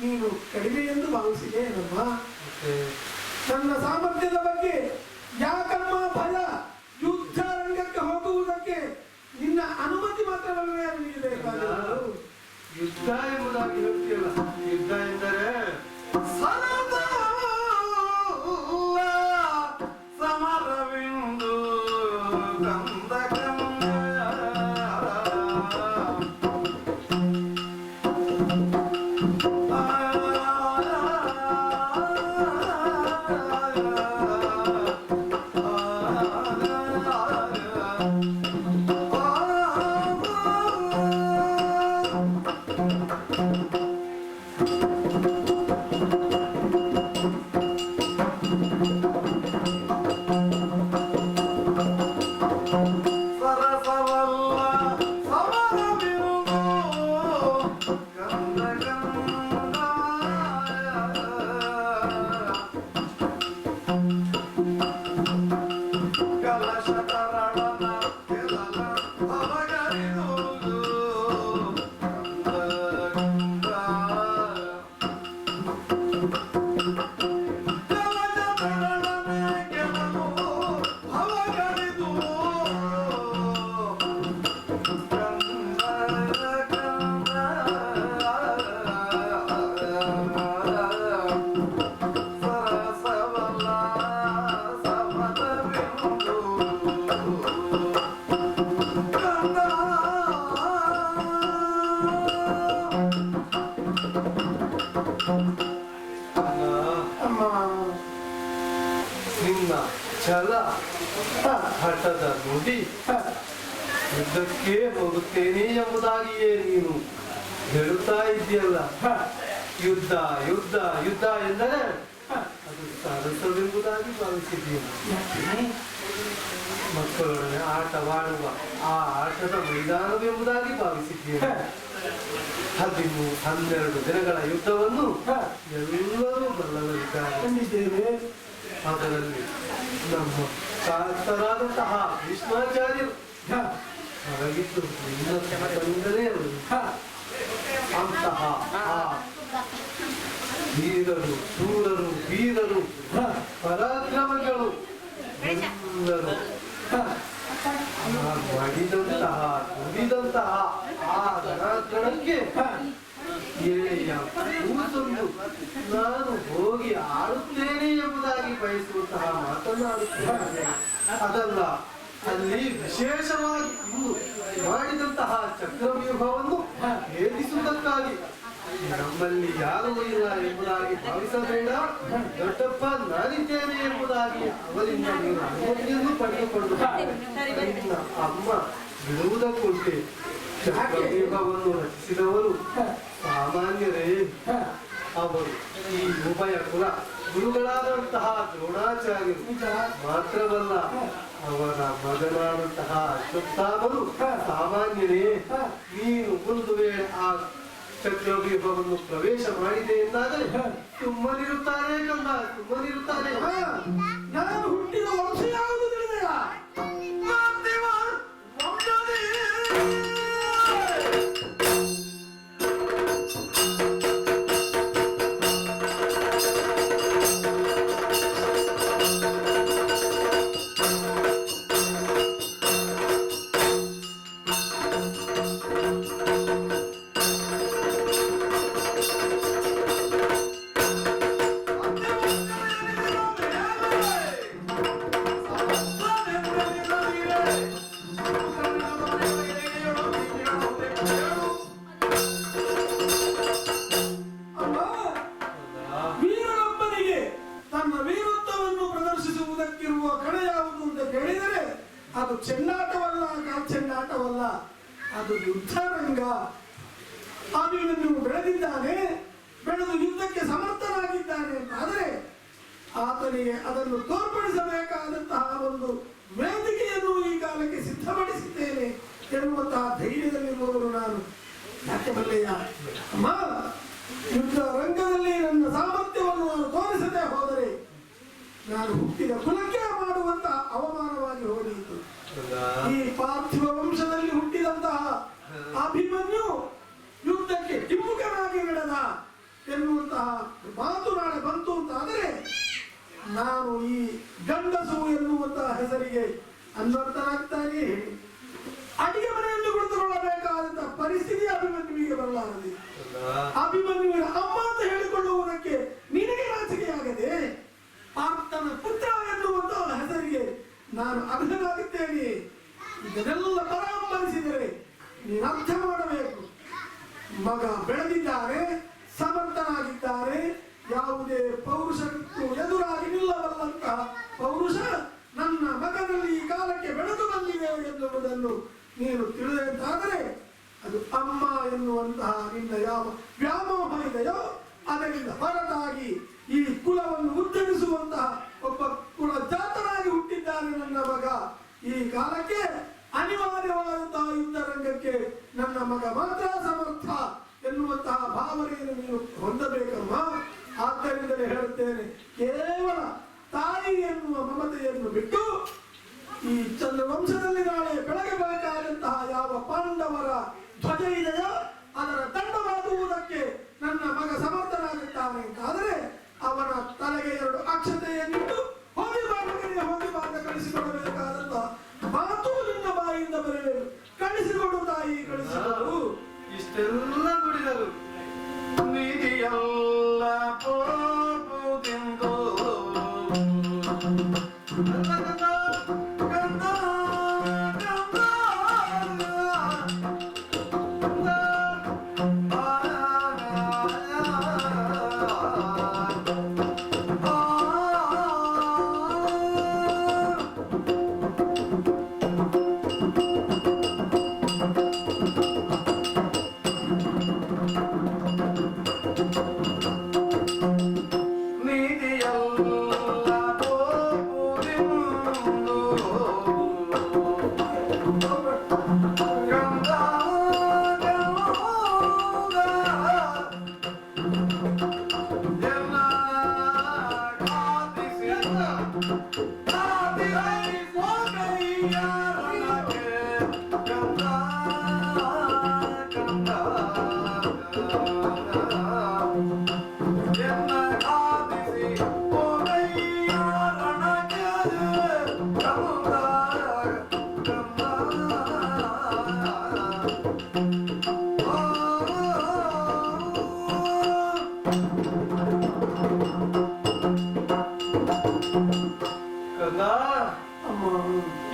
Speaker 5: ನೀನು ಕಡಿಮೆ ಎಂದು ಭಾವಿಸಿದೆ ನಮ್ಮ. ನನ್ನ ಸಾಮರ್ಥ್ಯದ ಬಗ್ಗೆ ಯಾಕಮ್ಮ ಭಯ? ಯುದ್ಧ ರಂಗಕ್ಕೆ ಹೋಗುವುದಕ್ಕೆ ನಿನ್ನ ಅನುಮತಿ ಮಾತ್ರವಲ್ಲವೇ ನನಗೆ ಬೇಕಾಗಿರುವುದು?
Speaker 6: ಯುದ್ಧ ಎಂಬುದಾಗಿ ಹೇಳ್ತೀಯಲ್ಲ, ಯುದ್ಧ ಎಂದರೆ
Speaker 2: ಸಮರವಿಂದು ಕಂದ
Speaker 6: ನಿನ್ನ ಛಲ ಹಠದ ನುಡಿ ಯುದ್ಧಕ್ಕೆ ಹೋಗುತ್ತೇನೆ ಎಂಬುದಾಗಿಯೇ ನೀನು ಹೇಳುತ್ತಾ ಇದೆಯಲ್ಲ. ಯುದ್ಧ ಯುದ್ಧ ಯುದ್ಧ ಎಂದರೆ ಅದು ಸರಸವೆಂಬುದಾಗಿ ಭಾವಿಸಿದ್ದೀನಿ. ಮಕ್ಕಳೊಡನೆ ಆಟವಾಡುವ ಆ ಆಟದ ಮೈದಾನವೆಂಬುದಾಗಿ ಭಾವಿಸಿದ್ದೇನೆ. 12 ದಿನಗಳ ಯುದ್ಧವನ್ನು ಎಲ್ಲರೂ ಬಲ್ಲವರಿದ್ದಾರೆ. ಅದರಲ್ಲಿ ನಮ್ಮ ಶಾಸ್ತ್ರರಾದಂತಹ ಭೀಷ್ಮಾಚಾರ್ಯರು ಹೊರಗಿದ್ದು ನಿನ್ನರೇ ಅಂತಹ ಆ ಧೀರರು, ಶೂರರು, ವೀರರು, ಪರಾಕ್ರಮಗಳು ಎಲ್ಲರೂ ಮಡಿದಂತಹ ನುಡಿದಂತಹ ಆ ಧನಾರ್ಜನಕ್ಕೆ ಎಳೆಯ ಕೂಸೊಂದು ನಾನು ಹೋಗಿ ಆಡುತ್ತೇನೆ ಎಂಬುದಾಗಿ ಬಯಸುವಂತಹ ಮಾತನಾಡುತ್ತೇನೆ. ಅದಲ್ಲ, ಅಲ್ಲಿ ವಿಶೇಷವಾಗಿ ಇಂದು ಮಾಡಿದಂತಹ ಚಕ್ರವ್ಯೂಹವನ್ನು ಭೇದಿಸುವುದಕ್ಕಾಗಿ ನಮ್ಮಲ್ಲಿ ಯಾರೂ ಇಲ್ಲ ಎಂಬುದಾಗಿ ಭಾವಿಸಬೇಡ ದೊಡ್ಡಪ್ಪ, ನಾನಿದ್ದೇನೆ ಎಂಬುದಾಗಿ ಅವರಿಂದ ನೀನು ಅನುಮತಿಯನ್ನು ಪಡೆದುಕೊಂಡು ನಿನ್ನ ಅಮ್ಮ ಬಿಡುವುದಕ್ಕುಂಟೆ. ಚಕ್ರವ್ಯೂಹವನ್ನು ರಚಿಸಿದವರು ಸಾಮಾನ್ಯರೇ. ಅವರು ಈ ಉಭಯ ಕುಲ ಗುರುಗಳಾದಂತಹ ದ್ರೋಣಾಚಾರ್ಯರು ಮಾತ್ರವಲ್ಲ, ಅವರ ಮಗನಾದಂತಹ ಅಶ್ವತ್ಥಾಮನು ಸಾಮಾನ್ಯರೇ. ನೀನು ಒಂದು ವೇಳೆ ಆ ಚಕ್ರವ್ಯೂಹವನ್ನು ಪ್ರವೇಶ ಮಾಡಿದೆ ಎಂದಾದರೆ ಸುಮ್ಮನಿರುತ್ತಾರೆ ಕಂದ, ಸುಮ್ಮನಿರುತ್ತಾರೆ.
Speaker 5: ನಾನು ಹುಟ್ಟಿದ ವಂಶ ಯಾವುದು ತಿಳಿದೆಯಾ? ಹೋರಾಟವಲ್ಲ, ಅದು ಯುದ್ಧರಂಗ. ಅಭಿಮನ್ಯು ಬೆಳೆದಿದ್ದಾನೆ, ಬೆಳೆದು ಯುದ್ಧಕ್ಕೆ ಸಮರ್ಥನಾಗಿದ್ದಾನೆ ಅಂತಾದರೆ ಆತನಿಗೆ ಅದನ್ನು ತೋರ್ಪಡಿಸಬೇಕಾದಂತಹ ಒಂದು ವೇದಿಕೆಯನ್ನು ಈ ಕಾಲಕ್ಕೆ ಸಿದ್ಧಪಡಿಸಿದ್ದೇನೆ ಎನ್ನುವಂತಹ ಧೈರ್ಯದಲ್ಲಿರುವವರು ನಾನು. ಯಾಕೆ ಬಲ್ಲೆಯ ಅಮ್ಮ, ಯುದ್ಧ ರಂಗದಲ್ಲಿ ನನ್ನ ಸಾಮರ್ಥ್ಯವನ್ನು ನಾನು ತೋರಿಸದೆ ಹೋದರೆ ನಾನು ಹುಟ್ಟಿದ ಕುಲಕ್ಕೆ ಮಾಡುವಂತಹ ಅವಮಾನವಾಗಿ ಹೋಯಿತು. ಈ ಪಾರ್ಥಿವ ವಂಶದಲ್ಲಿ ಹುಟ್ಟಿದಂತಹ ಅಭಿಮನ್ಯು ಯುದ್ಧಕ್ಕೆ ಹಿಮ್ಮುಖನಾಗಿ ನಡೆದ ಎನ್ನುವಂತಹ ಮಾತು ನಾಳೆ ಬಂತು ಅಂತಾದರೆ ನಾನು ಈ ಗಂಡಸು ಎನ್ನುವಂತಹ ಹೆಸರಿಗೆ ಅನ್ವರ್ಥನಾಗ್ತಾನೆ. ಅಡಿಗೆ ಮನೆಯಲ್ಲಿ ಕುಳಿತುಕೊಳ್ಳಬೇಕಾದಂತಹ ಪರಿಸ್ಥಿತಿ ಅಭಿಮನ್ಯುವಿಗೆ ಬರಲಾರದೆ, ಅಭಿಮನ್ಯುವಿನ ಅಮ್ಮ ಅಂತ ಹೇಳಿಕೊಳ್ಳುವುದಕ್ಕೆ ನಿನಗೆ ನಾಚಿಕೆಯಾಗದೆ ಪಾರ್ಥನ ಪುತ್ರ ಎನ್ನುವಂತಹ ಹೆಸರಿಗೆ ನಾನು ಅರ್ಹನಾಗಿದ್ದೇನೆ. ಇದನ್ನೆಲ್ಲ ಪರಾಮರಿಸಿದರೆ ನೀನು ಅರ್ಥ ಮಾಡಬೇಕು. ಮಗ ಬೆಳೆದಿದ್ದಾರೆ, ಸಮರ್ಥನಾಗಿದ್ದಾರೆ, ಯಾವುದೇ ಪೌರುಷಕ್ಕೂ ಎದುರಾಗಿ ನಿಲ್ಲಬಲ್ಲಂತಹ ಪೌರುಷ ನನ್ನ ಮಗನಲ್ಲಿ ಈ ಕಾಲಕ್ಕೆ ಬೆಳೆದು ಬಂದಿದೆ ಎನ್ನುವುದನ್ನು ನೀನು ತಿಳಿದಂತಾದರೆ ಅದು ಅಮ್ಮ ಎನ್ನುವಂತಹ ನಿನ್ನ ಯಾವ ವ್ಯಾಮೋಹ ಇದೆಯೋ ಅದರಿಂದ ಹೊರತಾಗಿ ಈ ಕುಲವನ್ನು ಉದ್ಧರಿಸುವಂತಹ ಒಬ್ಬ ಕುಲ ಜಾತನಾಗಿ ಹುಟ್ಟಿದ್ದಾನೆ ನನ್ನ ಮಗ. ಈ ಕಾಲಕ್ಕೆ ಅನಿವಾರ್ಯವಾದಂತಹ ಯುದ್ಧರಂಗಕ್ಕೆ ನನ್ನ ಮಗ ಮಾತ್ರ ಸಮರ್ಥ ಎನ್ನುವಂತಹ ಭಾವನೆಯನ್ನು ನೀನು ಹೊಂದಬೇಕಮ್ಮ. ಆದ್ದರಿಂದಲೇ ಹೇಳುತ್ತೇನೆ, ಕೇವಲ ತಾಯಿ ಎನ್ನುವ ಮಮತೆಯನ್ನು ಬಿಟ್ಟು ಈ ಚಂದ್ರವಂಶದಲ್ಲಿ ನಾಳೆ ಬೆಳಗಬೇಕಾದಂತಹ ಯಾವ ಪಾಂಡವರ ಧ್ವಜ ಇದೆಯೋ ಅದರ ದಂಡವಾಗುವುದಕ್ಕೆ ನನ್ನ ಮಗ ಸಮರ್ಥನಾಗುತ್ತಾನೆ ಅಂತಾದರೆ ಅವನ ತಲೆಗೆ 2 ಅಕ್ಷತೆಯನ್ನಿಟ್ಟು ಹೋಗಿ ಬಾಂಧವರಿಗೆ ಹೋಗಿ ಬಾಂಧ ಕಳಿಸಿಕೊಡಬೇಕಾದಂತಹ ಮಾತು ನಿನ್ನ ಬಾಯಿಯಿಂದ ಬರಬೇಕು. ಕಳಿಸಿಕೊಡು ತಾಯಿ, ಕಳಿಸಿಕೊಡು.
Speaker 6: ಇಷ್ಟೆಲ್ಲ ನುಡಿದರು
Speaker 2: ನಿಧಿಯಲ್ಲ ಹೋಗುವುದೆಂದು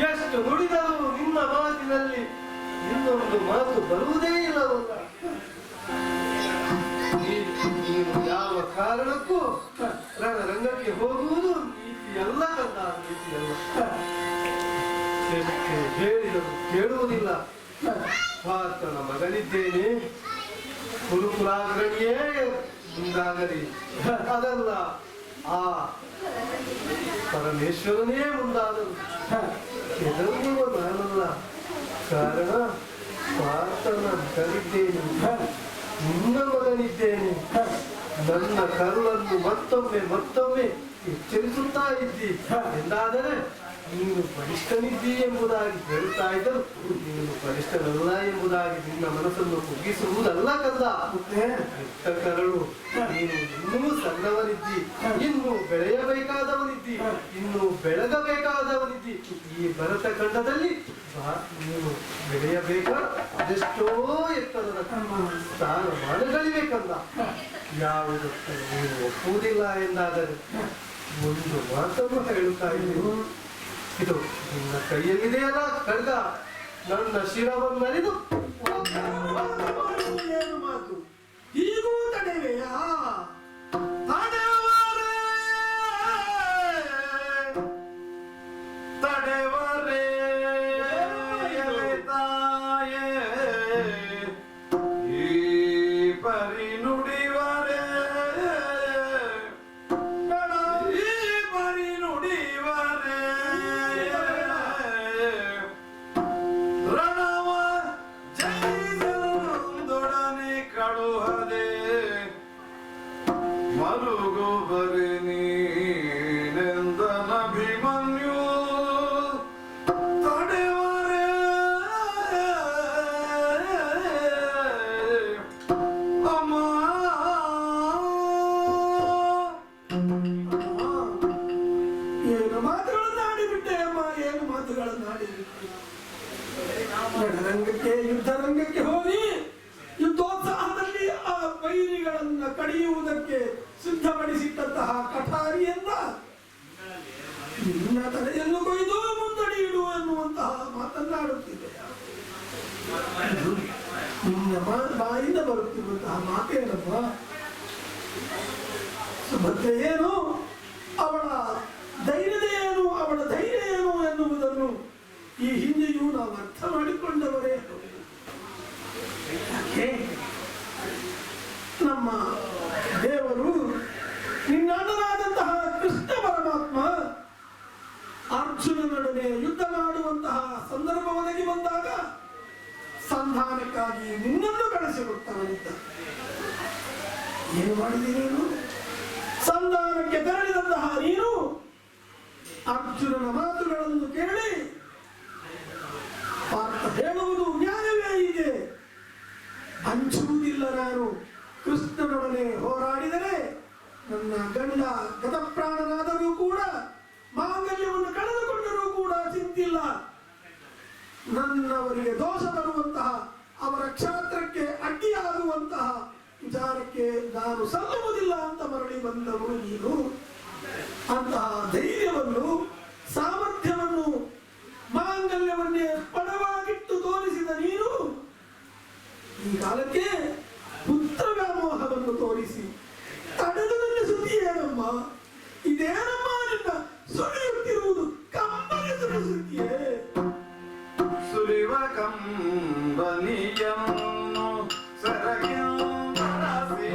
Speaker 6: ಎಷ್ಟು ನುಡಿದರೂ ನಿನ್ನ ಮಾತಿನಲ್ಲಿ ಇನ್ನೊಂದು ಮಾತು ಬರುವುದೇ ಇಲ್ಲವಲ್ಲ. ನೀನು ಯಾವ ಕಾರಣಕ್ಕೂ ರಂಗಕ್ಕೆ ಹೋಗುವುದು ನೀತಿಯಲ್ಲ ಕಂದ, ನೀತಿಯಲ್ಲ. ಎಷ್ಟು ಹೇಳಿದರು ಕೇಳುವುದಿಲ್ಲ. ಪಾರ್ಥನ ಮಗನಿದ್ದೇನೆ, ಕುರುಕುಲಾಗ್ರಣಿಯೇ ಮುಂದಾಗಲಿ, ಅದಲ್ಲ ಆ ಪರಮೇಶ್ವರನೇ ಮುಂದಾದನು. ಎದುರುವ ನಾನಲ್ಲ, ಕಾರಣ ಪಾರ್ಥನ ಮಗನಿದ್ದೇನೆ, ನಿನ್ನ ಮಗನಿದ್ದೇನೆ. ನನ್ನ ಕಲ್ಲನ್ನು ಮತ್ತೊಮ್ಮೆ ಎಚ್ಚರಿಸುತ್ತಾ ಇದ್ದಿ ಎಂದಾದರೆ ನೀನು ಬಲಿಷ್ಠನಿದ್ದಿ ಎಂಬುದಾಗಿ ಹೇಳುತ್ತಾ ಇದ್ದರು. ನೀನು ಬಲಿಷ್ಠನಲ್ಲ ಎಂಬುದಾಗಿ ನಿನ್ನ ಮನಸ್ಸನ್ನು ಕುಗ್ಗಿಸುವುದಲ್ಲ ಕಂದ. ಎತ್ತ ಕರಳು, ನೀನು ಇನ್ನೂ ಸಣ್ಣವನಿದ್ದಿ, ಇನ್ನು ಬೆಳೆಯಬೇಕಾದವನಿದ್ದಿ, ಇನ್ನು ಬೆಳಗಬೇಕಾದವನಿದ್ದಿ. ಈ ಭರತ ಖಂಡದಲ್ಲಿ ನೀನು ಬೆಳೆಯಬೇಕ ಅದೆಷ್ಟೋ ಎತ್ತರದ ಸ್ಥಾನಮಾನಗಳಿವೆ ಕಂದ. ಯಾವುದಕ್ಕೂ ನೀನು ಒಪ್ಪುವುದಿಲ್ಲ ಎಂದಾದರೆ ಒಂದು ಮಾತನ್ನು ಹೇಳುತ್ತಾ ಇದ್ದೀವಿ. ಇದು ನಿನ್ನ ಕೈಯಲ್ಲಿದೆಯಲ್ಲ ಖಡ್ಗ, ನನ್ನ ಶಿರವನ್ನರಿದು
Speaker 5: ಏನು ಮಾತು ಹೀಗೂ ತಡೆವೆಯಾ?
Speaker 2: ತಡೆವರೇ ಮರುಗುವರೆ ನೀನೆಂದನಭಿಮನ್ಯು ತಡೆವರೆ ಅಮ್ಮ
Speaker 5: ಏನು ಮಾತುಗಳನ್ನು ಆಡಿಬಿಟ್ಟೆ ಅಮ್ಮ, ಏನು ಮಾತುಗಳನ್ನು ಆಡಿಬಿಟ್ಟೆ. ರಣರಂಗಕ್ಕೆ ಯುದ್ಧರಂಗಕ್ಕೆ ಹೋಗಿ ಯುದ್ಧೋತ್ಸಾಹದಲ್ಲಿ ಆ ವೈರಿಗಳನ್ನ ಕಡಿಯುವುದಕ್ಕೆ ಸಿದ್ಧಪಡಿಸಿಟ್ಟಂತಹ ಕಠಾರಿಯನ್ನ ನಿನ್ನ ತಲೆಯನ್ನು ಕೊಯ್ದು ಮುಂದಡಿ ಇಡು ಎನ್ನುವಂತಹ ಮಾತನ್ನಾಡುತ್ತಿದೆ. ನಿನ್ನ ಬಾಯಿಂದ ಬರುತ್ತಿರುವಂತಹ ಮಾತೇನಪ್ಪ? ಸುಭದ್ರೆ ಏನು, ಅವಳ ಧೈರ್ಯದ ಏನು, ಅವಳ ಧೈರ್ಯ ಏನು ಎನ್ನುವುದನ್ನು ಈ ಹಿಂದೆಯೂ ನಾವು ಅರ್ಥ ಮಾಡಿಕೊಂಡವರೇ. ಯಾಕೆ ನಮ್ಮ ದೇವರು ನಿನ್ನಣ್ಣನಾದಂತಹ ಕೃಷ್ಣ ಪರಮಾತ್ಮ ಅರ್ಜುನನೊಡನೆ ಯುದ್ಧ ಮಾಡುವಂತಹ ಸಂದರ್ಭ ಒದಗಿ ಬಂದಾಗ ಸಂಧಾನಕ್ಕಾಗಿ ನಿನ್ನನ್ನು ಕಳಿಸಿಕೊಟ್ಟವನಿದ್ದ. ಏನು ಮಾಡಿದೆ ನೀನು? ಸಂಧಾನಕ್ಕೆ ತೆರಳಿದಂತಹ ನೀನು ಅರ್ಜುನನ ಮಾತುಗಳನ್ನು ಕೇಳಿ ಪಾರ್ಥ ಹೇಳುವುದು ನ್ಯಾಯವೇ ಇದೆ, ಹಂಚುವುದಿಲ್ಲ, ನಾನು ಕೃಷ್ಣನೊಡನೆ ಹೋರಾಡಿದರೆ ನನ್ನ ಗಂಡ ಗತಪ್ರಾಣನಾದರೂ ಕೂಡ, ಮಾಂಗಲ್ಯವನ್ನು ಕಳೆದುಕೊಂಡರೂ ಕೂಡ ಚಿಂತಿಲ್ಲ, ನನ್ನವರಿಗೆ ದೋಷ ಬರುವಂತಹ, ಅವರ ಕ್ಷಾತ್ರಕ್ಕೆ ಅಡ್ಡಿಯಾಗುವಂತಹ ವಿಚಾರಕ್ಕೆ ನಾನು ಸಲ್ಲುವುದಿಲ್ಲ ಅಂತ ಮರಳಿ ಬಂದವರು ನೀನು. ಅಂತಹ ಧೈರ್ಯವನ್ನು, ಸಾಮರ್ಥ್ಯವನ್ನು, ಮಾಂಗಲ್ಯವನ್ನೇ ಪಣವಾಗಿಟ್ಟು ತೋರಿಸಿದ ನೀನು ಈ ಕಾಲಕ್ಕೆ ಪುತ್ರ ವ್ಯಾಮೋಹವನ್ನು ತೋರಿಸಿ ತಡೆದು ನಿಲ್ಲಿಸುತ್ತೀಯೇನಮ್ಮ? ಇದೇನಮ್ಮ ನಿನ್ನ ಸುಳಿಯುತ್ತಿರುವುದು? ಕಂಬನಿ ಸುರಿಸುತ್ತೀಯೇ?
Speaker 2: ಸುರಿವ ಕಂಬನಿಯನ್ನು ಸರಗಿಂಬಳಸಿ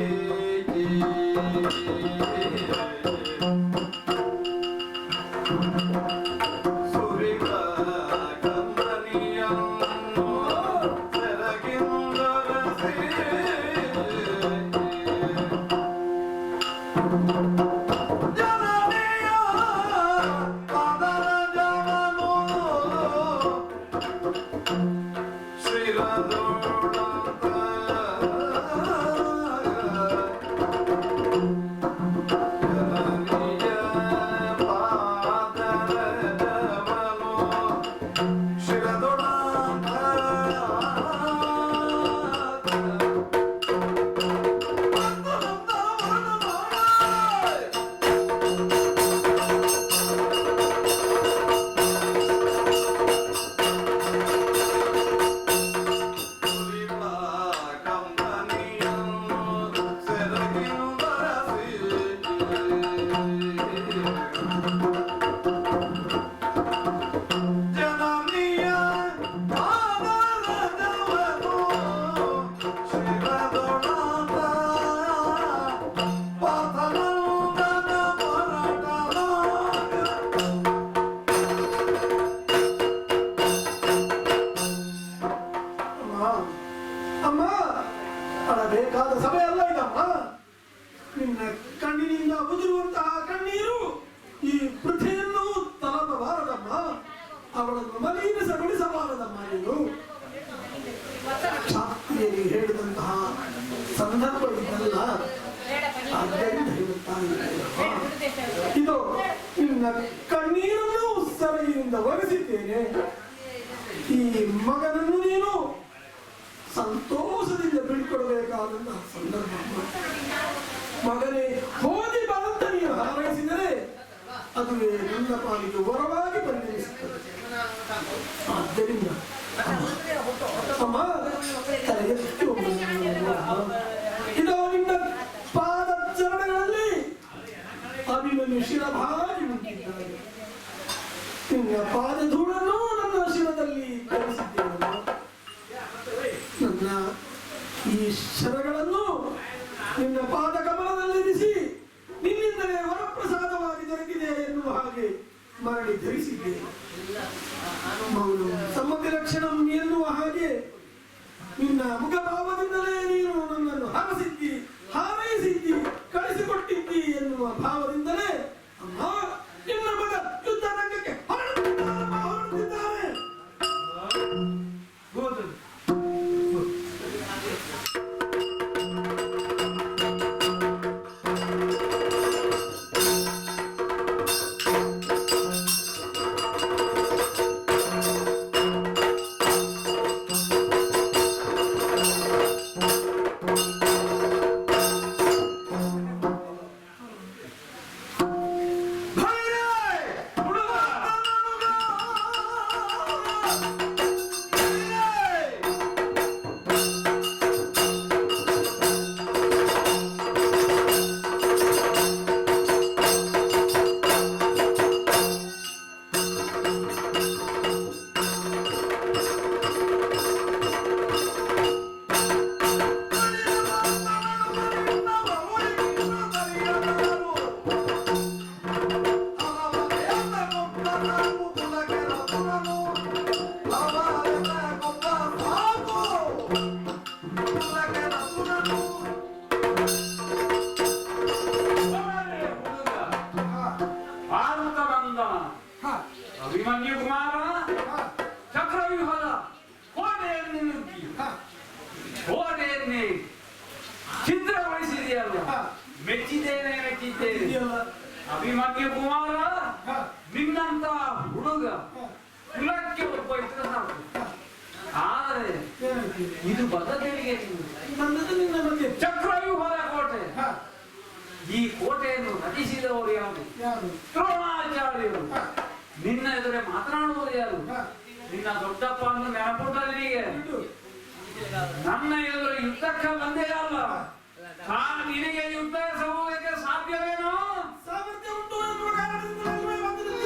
Speaker 2: ಸುರಿವ ಕಂಬನಿಯನ್ನು ಸರಗಿಂಬಳಸಿ ಜನನಿಯ ಅದರ ಜವನು ಶ್ರೀರದೋಡಂತ ಜನನಿಯ ಪಾದರ ಜವನು ಶಿರದೊಡಂತ
Speaker 5: ಅಮ್ಮ, ಅಳಬೇಕಾದ ಸಮಯ ಅಲ್ಲ ಇದಮ್ಮ. ನಿನ್ನ ಕಣ್ಣಿನಿಂದ ಉದುರುವಂತಹ ಕಣ್ಣೀರು ಈ ಪೃಥ್ವಿಯನ್ನು ತಲಪಬಾರದಮ್ಮ, ಅವಳನ್ನು ಮಲೀನಸಗೊಳಿಸಬಾರದಮ್ಮ. ನೀನು ಶಾಸ್ತ್ರಿಯಲ್ಲಿ ಹೇಳಿದಂತಹ ಸಂದರ್ಭ ಇದಲ್ಲ, ಆದ್ದರಿಂದ ಹೇಳುತ್ತಾ ಇದ್ದೇನಮ್ಮ. ಇದು ನಿನ್ನ ಕಣ್ಣೀರನ್ನು ಸೆರಗಿನಿಂದ ಒರೆಸಿದ್ದೇನೆ. ಈ ಮಗನನ್ನು ನೀನು ಸಂತೋಷದಿಂದ ಬೀಳ್ಕೊಡಬೇಕಾದಂತಹ ಸಂದರ್ಭ. ಮಗನೇ ಹೋಗಿ ಬರಂತ ನೀನು ಹಾರೈಸಿದರೆ ಅದುವೇ ನನ್ನ ಪಾಲಿಗೆ ವರವಾಗಿ ಪರಿಣಮಿಸುತ್ತದೆ. ಆದ್ದರಿಂದ ಅಮ್ಮ, ತಲೆ ಎತ್ತಿ ಇದು ನಿನ್ನ ಪಾದ ಚರಣಗಳಲ್ಲಿ ಅಭಿಮನ್ಯು ಶಿರಭಾಗಿ ನಿಂತಿದ್ದಾನೆ. ನಿನ್ನ ಪಾದ ಧೂಳನ್ನು ನನ್ನ ಶಿರದಲ್ಲಿ ಧರಿಸಿದ್ದೇನೆ. ನನ್ನ ಈ ಶರಗಳನ್ನು ನಿನ್ನ ಪಾದ ಕಮಲದಲ್ಲಿರಿಸಿ ನಿನ್ನಿಂದಲೇ ವರಪ್ರಸಾದವಾಗಿ ದೊರಕಿದೆ ಎನ್ನುವ ಹಾಗೆ ಮರಳಿ ಧರಿಸಿದ್ದೇನೆ. ಮೌನ ಸಮ್ಮತಿ ಲಕ್ಷಣಂ ಎನ್ನುವ ಹಾಗೆ ನಿನ್ನ ಮುಖಭಾವದಿಂದಲೇ ನೀನು ನನ್ನನ್ನು ಹರಸಿದ್ದಿ, ಹಾರೈಸಿದ್ದಿ, ಕಳಿಸಿಕೊಟ್ಟಿದ್ದ
Speaker 1: ನೀ ಚಿತ್ರಗೊಳಿಸಿದೆಯಲ್ಲ,
Speaker 5: ಹಾ.
Speaker 1: ಮೆಚ್ಚಿದ್ದೇನೆ.
Speaker 5: ಇದೆಯಲ್ಲ?
Speaker 1: ಅಭಿಮನ್ಯು ಕುಮಾರ,
Speaker 5: ಹಾ.
Speaker 1: ನಿನ್ನಂತ ಹುಡುಗ
Speaker 5: ಹಾ.
Speaker 1: ಕುಲಕ್ಕೆ ಒಬ್ಬ ಇದ್ರೆ ಸಾಕು. ಆದರೆ
Speaker 5: ಏನಾಯ್ತು?
Speaker 1: ಇದು ಬದ್ಧತೆಗೆ
Speaker 5: ನನ್ನದು ನಿನ್ನ ಬಗ್ಗೆ.
Speaker 1: ಚಕ್ರವ್ಯೂಹದ ಕೋಟೆ.
Speaker 5: ಹಾ.
Speaker 1: ಈ ಕೋಟೆಯನ್ನು ರಚಿಸಿದವರು ಯಾರು?
Speaker 5: ಯಾರು?
Speaker 1: ದ್ರೋಣಾಚಾರ್ಯರು.
Speaker 5: ಹಾ.
Speaker 1: ನಿನ್ನ ಎದುರೇ ಮಾತನಾಡುವುದು ಯಾರು?
Speaker 5: ಹಾ.
Speaker 1: ನಿನ್ನ ದೊಡ್ಡಪ್ಪ ಅಂತ ನೆನಪುಂಟ ನಿನಗೆ?
Speaker 5: ಬಿಡು.
Speaker 1: ನನ್ನ ಎದುರು ಯುದ್ಧಕ್ಕೆ ಬಂದೇ ಅಲ್ಲ, ನಿನಗೆ ಯುದ್ಧ ಎಸಗುವುದಕ್ಕೆ ಸಾಧ್ಯವೇನೋ?
Speaker 5: ಸಾಮರ್ಥ್ಯ ಉಂಟು ಎನ್ನುವ ಕಾರಣದಿಂದ ನಡುವೆ ಬಂದಿದ್ದೀನಿ.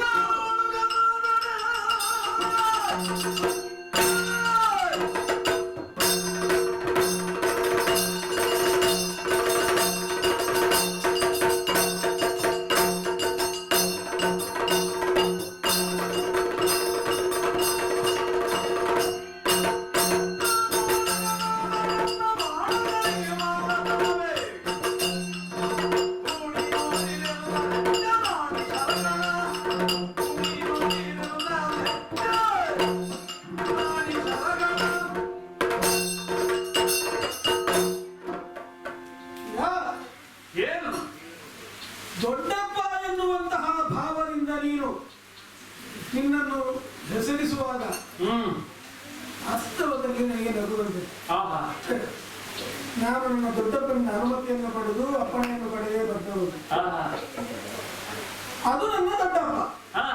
Speaker 1: ಏನು?
Speaker 5: ದೊಡ್ಡಪ್ಪ ಎನ್ನುವಂತಹ ಭಾವದಿಂದ ನೀನು ನಿನ್ನನ್ನು ಹೆಸರಿಸುವಾಗ ವಾಸ್ತವದಲ್ಲಿ ನನಗೆ ನಗು ಬಂದಿದೆ.
Speaker 1: ಆಹಾ.
Speaker 5: ನಾನು ನನ್ನ ದೊಡ್ಡಪ್ಪನ ಅನುಮತಿಯನ್ನು ಪಡೆದು ಅಪ್ಪಣೆಯನ್ನು ಪಡೆದೇ ಬಂದವರು.
Speaker 1: ಆಹಾ.
Speaker 5: ಅದು ನನ್ನ ದೊಡ್ಡಪ್ಪ.
Speaker 1: ಹಾ.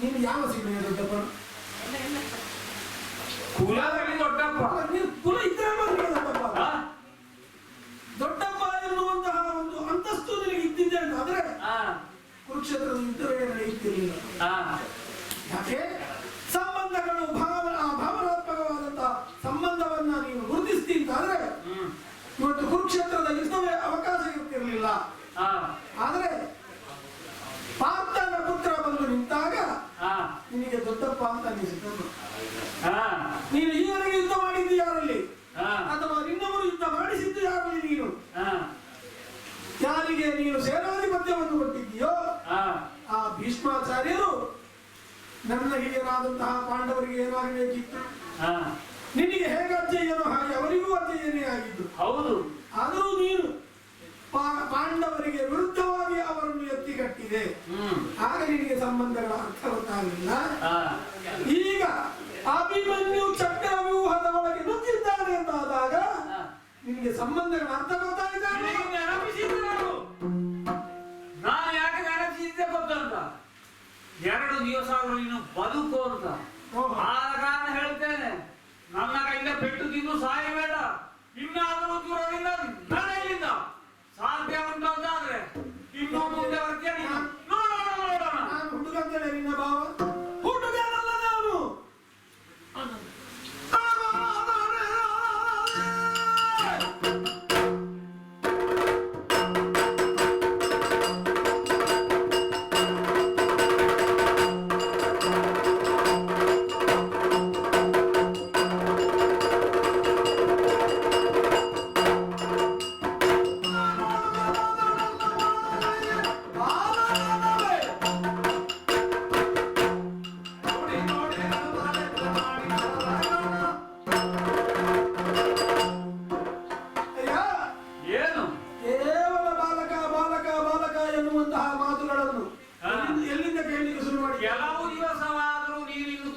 Speaker 5: ನೀನು ಯಾವ ಸೀಮೆಯ ದೊಡ್ಡಪ್ಪ?
Speaker 1: ಕುಲದಲ್ಲಿ ದೊಡ್ಡಪ್ಪ.
Speaker 5: ನೀನು ಕುಲ ಇದ್ರೆ ಮಾತ್ರ ದೊಡ್ಡಪ್ಪ.
Speaker 1: ಹಾ?
Speaker 5: ದೊಡ್ಡಪ್ಪ ಎನ್ನುವಂತಹ ಒಂದು ಅಂತಸ್ತು ನಿನಗೆ ಇದ್ದಿದ್ದೆ ಅಂತ ಆದ್ರೆ
Speaker 1: ಹಾ.
Speaker 5: ಕುರುಕ್ಷೇತ್ರದ ಯುದ್ಧವೇ ನಡೆಯುತ್ತಿರಲಿಲ್ಲ.
Speaker 1: ಹಾ.
Speaker 5: ಯಾಕೆ? ಸಂಬಂಧಗಳು ಭಾವನಾತ್ಮಕವಾದಂತಹ ಸಂಬಂಧವನ್ನ ನೀನು ಗುರುತಿಸ್ತಿ ಅಂತಾದ್ರೆ ಇವತ್ತು ಕುರುಕ್ಷೇತ್ರದ ಯುದ್ಧವೇ ಅವಕಾಶ ಇರ್ತಿರ್ಲಿಲ್ಲ.
Speaker 1: ಹಾ.
Speaker 5: ಆದ್ರೆ ಪಾರ್ಥನ ಪುತ್ರ ಬಂದು ನಿಂತಾಗ
Speaker 1: ಹಾ.
Speaker 5: ನಿನಗೆ ದೊಡ್ಡಪ್ಪ ಅಂತ ಅನಿಸಿತು.
Speaker 1: ಹಾ.
Speaker 5: ನೀನು ಈವರೆಗೆ ಯುದ್ಧ ಮಾಡಿದ್ದು ಯಾರಲ್ಲಿ?
Speaker 1: ಹಾ.
Speaker 5: ಅಥವಾ ನಿನ್ನವರು ಯುದ್ಧ ಮಾಡಿಸಿದ್ದು ಯಾರಲ್ಲಿ? ನೀನು
Speaker 1: ಹಾ.
Speaker 5: ಯಾರಿಗೆ ನೀನು ಸೇನಾಧಿಪತ್ಯವನ್ನು ಕೊಟ್ಟಿದ್ದೀಯೋ
Speaker 1: ಹಾ.
Speaker 5: ಆ ಭೀಷ್ಮಾಚಾರ್ಯರು ನನ್ನ ಹಿರಿಯರಾದಂತಹ ಪಾಂಡವರಿಗೆ ಏನಾಗಬೇಕಿತ್ತು?
Speaker 1: ಹಾ.
Speaker 5: ನಿನಗೆ ಹೇಗೆ ಅಜ್ಜಯ್ಯನೋ ಹಾಗೆ ಅವರಿಗೂ ಅಜ್ಜಯ್ಯನೇ ಆಗಿದ್ದು.
Speaker 1: ಹೌದು.
Speaker 5: ಆದರೂ ನೀನು ಪಾಂಡವರಿಗೆ ವಿರುದ್ಧವಾಗಿ ಅವರನ್ನು ಎತ್ತಿ ಕಟ್ಟಿದೆ. ಆಗ ನಿನಗೆ ಸಂಬಂಧಗಳ ಅರ್ಥ ಗೊತ್ತಾಗಲಿಲ್ಲ.
Speaker 1: ಹಾ.
Speaker 5: ಈಗ ಅಭಿಮನ್ಯು ಚಕ್ರವ್ಯೂಹದ ಒಳಗೆ ನುಗ್ಗಿದ್ದಾನೆ ಅಂತ ಆದಾಗ ನಿನಗೆ ಸಂಬಂಧಗಳ ಅರ್ಥ ಗೊತ್ತಾಗಿದೆ.
Speaker 1: ನಿನಗೆ ನೆನಪಿಸಿದ್ದು ನಾನು ಯಾಕೆ ನೆನಪಿಸಿದ್ದೆ ಗೊತ್ತಂತ? 2 ದಿವಸ ಆದ್ರೂ ನೀನು ಬದುಕು ಅಂತ. ಆದ ಕಾರಣ ಹೇಳ್ತೇನೆ, ನನ್ನ ಕೈಯಿಂದ ಪೆಟ್ಟು ತಿಂದು ಸಾಯಬೇಡ. ಇನ್ನಾದರೂ ದೂರದಿಂದ ನಡೆಯಲಿಲ್ಲ. ಸಾಧ್ಯ ಉಂಟಾದ್ರೆ ಇನ್ನು ಮುಂದೆ ಬರ್ತೀಯ ನೀನು. ನೋಡೋಣ.
Speaker 5: ನಾನು ಹುಡುಗ ಅಂತೇಳಿ ನಿನ್ನ ಭಾವ ಹುಡುಗನಲ್ಲ ನಾನು.
Speaker 1: ಏನು?
Speaker 5: ಕೇವಲ ಬಾಲಕ ಬಾಲಕ ಬಾಲಕ ಎನ್ನುವಂತಹ ಮಾತುಗಳನ್ನು ಎಲ್ಲಿಂದ ಕೇಳಲಿಕ್ಕೆ ಶುರು ಮಾಡಿ?
Speaker 1: ಕೆಲವು ದಿವಸವಾದರೂ ನೀನು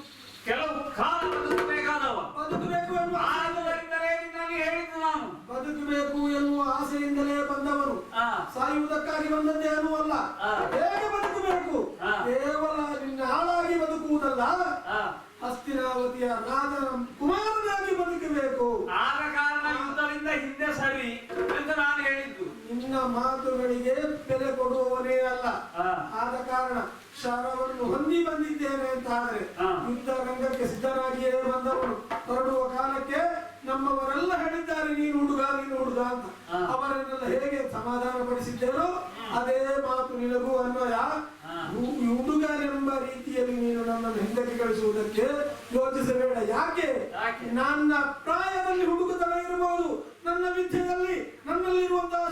Speaker 1: ಕೆಲವು ಕಾಲ ಬದುಕಬೇಕಾದವ.
Speaker 5: ಬದುಕಬೇಕು ಎನ್ನುವ
Speaker 1: ಆದುದರಿಂದಲೇ ನಿನ್ನಲ್ಲಿ ಹೇಳಿದ್ದು ನಾನು.
Speaker 5: ಬದುಕಬೇಕು ಎನ್ನುವ ಆಸೆಯಿಂದಲೇ ಬಂದವರು.
Speaker 1: ಹಾ.
Speaker 5: ಸಾಯುವುದಕ್ಕಾಗಿ ಬಂದದ್ದೇ ಅನ್ನುವಲ್ಲ.
Speaker 1: ಹಾ.
Speaker 5: ಹೇಗೆ ಬದುಕಬೇಕು?
Speaker 1: ಹಾ.
Speaker 5: ಕೇವಲ ನಿನ್ನ ಹಾಳಾಗಿ ಬದುಕುವುದಲ್ಲ,
Speaker 1: ಹಾ.
Speaker 5: ಹಸ್ತಿನಾವತಿಯ ರಾಜನ ಕುಮಾರನಾಗಿ ಬದುಕಬೇಕು.
Speaker 1: ಆದ ಕಾರಣ ಯುದ್ಧದಿಂದ ಹಿಂದೆ ಸರಿ ಅಂತ ನಾನು ಹೇಳಿದ್ದು.
Speaker 5: ನಿನ್ನ ಮಾತುಗಳಿಗೆ ಬೆಲೆ ಕೊಡುವವನೇ ಅಲ್ಲ.
Speaker 1: ಹಾ.
Speaker 5: ಆದ ಕಾರಣ ಶರವನ್ನು ಹೊಂದಿ ಬಂದಿದ್ದೇನೆ ಅಂತ ಆದ್ರೆ
Speaker 1: ಹಾ.
Speaker 5: ಯುದ್ಧ ರಂಗಕ್ಕೆ ಸಿದ್ಧರಾಗಿಯೇ ಬಂದವನು. ಹೊರಡುವ ಕಾಲಕ್ಕೆ ನಮ್ಮವರೆಲ್ಲ ಹೇಳಿದ್ದಾರೆ ನೀನು ಹುಡುಗ ಅಂತ.
Speaker 1: ಹಾ.
Speaker 5: ಅವರನ್ನೆಲ್ಲ ಹೇಗೆ ಸಮಾಧಾನ ಪಡಿಸಿದ್ದೇನೋ ಅದೇ ಮಾತು ನಿನಗೂ ಅನ್ವಯ. ಹುಡುಗನೆಂಬ ರೀತಿಯಲ್ಲಿ ನೀನು ನನ್ನನ್ನು ಹಿಂದಕ್ಕೆ ಕಳಿಸುವುದಕ್ಕೆ ಯೋಚಿಸಬೇಡ. ಯಾಕೆ? ನನ್ನ ಪ್ರಾಯದಲ್ಲಿ ಹುಡುಗತನ ಇರಬಹುದು, ನನ್ನ ವಿದ್ಯೆಯಲ್ಲಿ ನನ್ನಲ್ಲಿರುವಂತಹ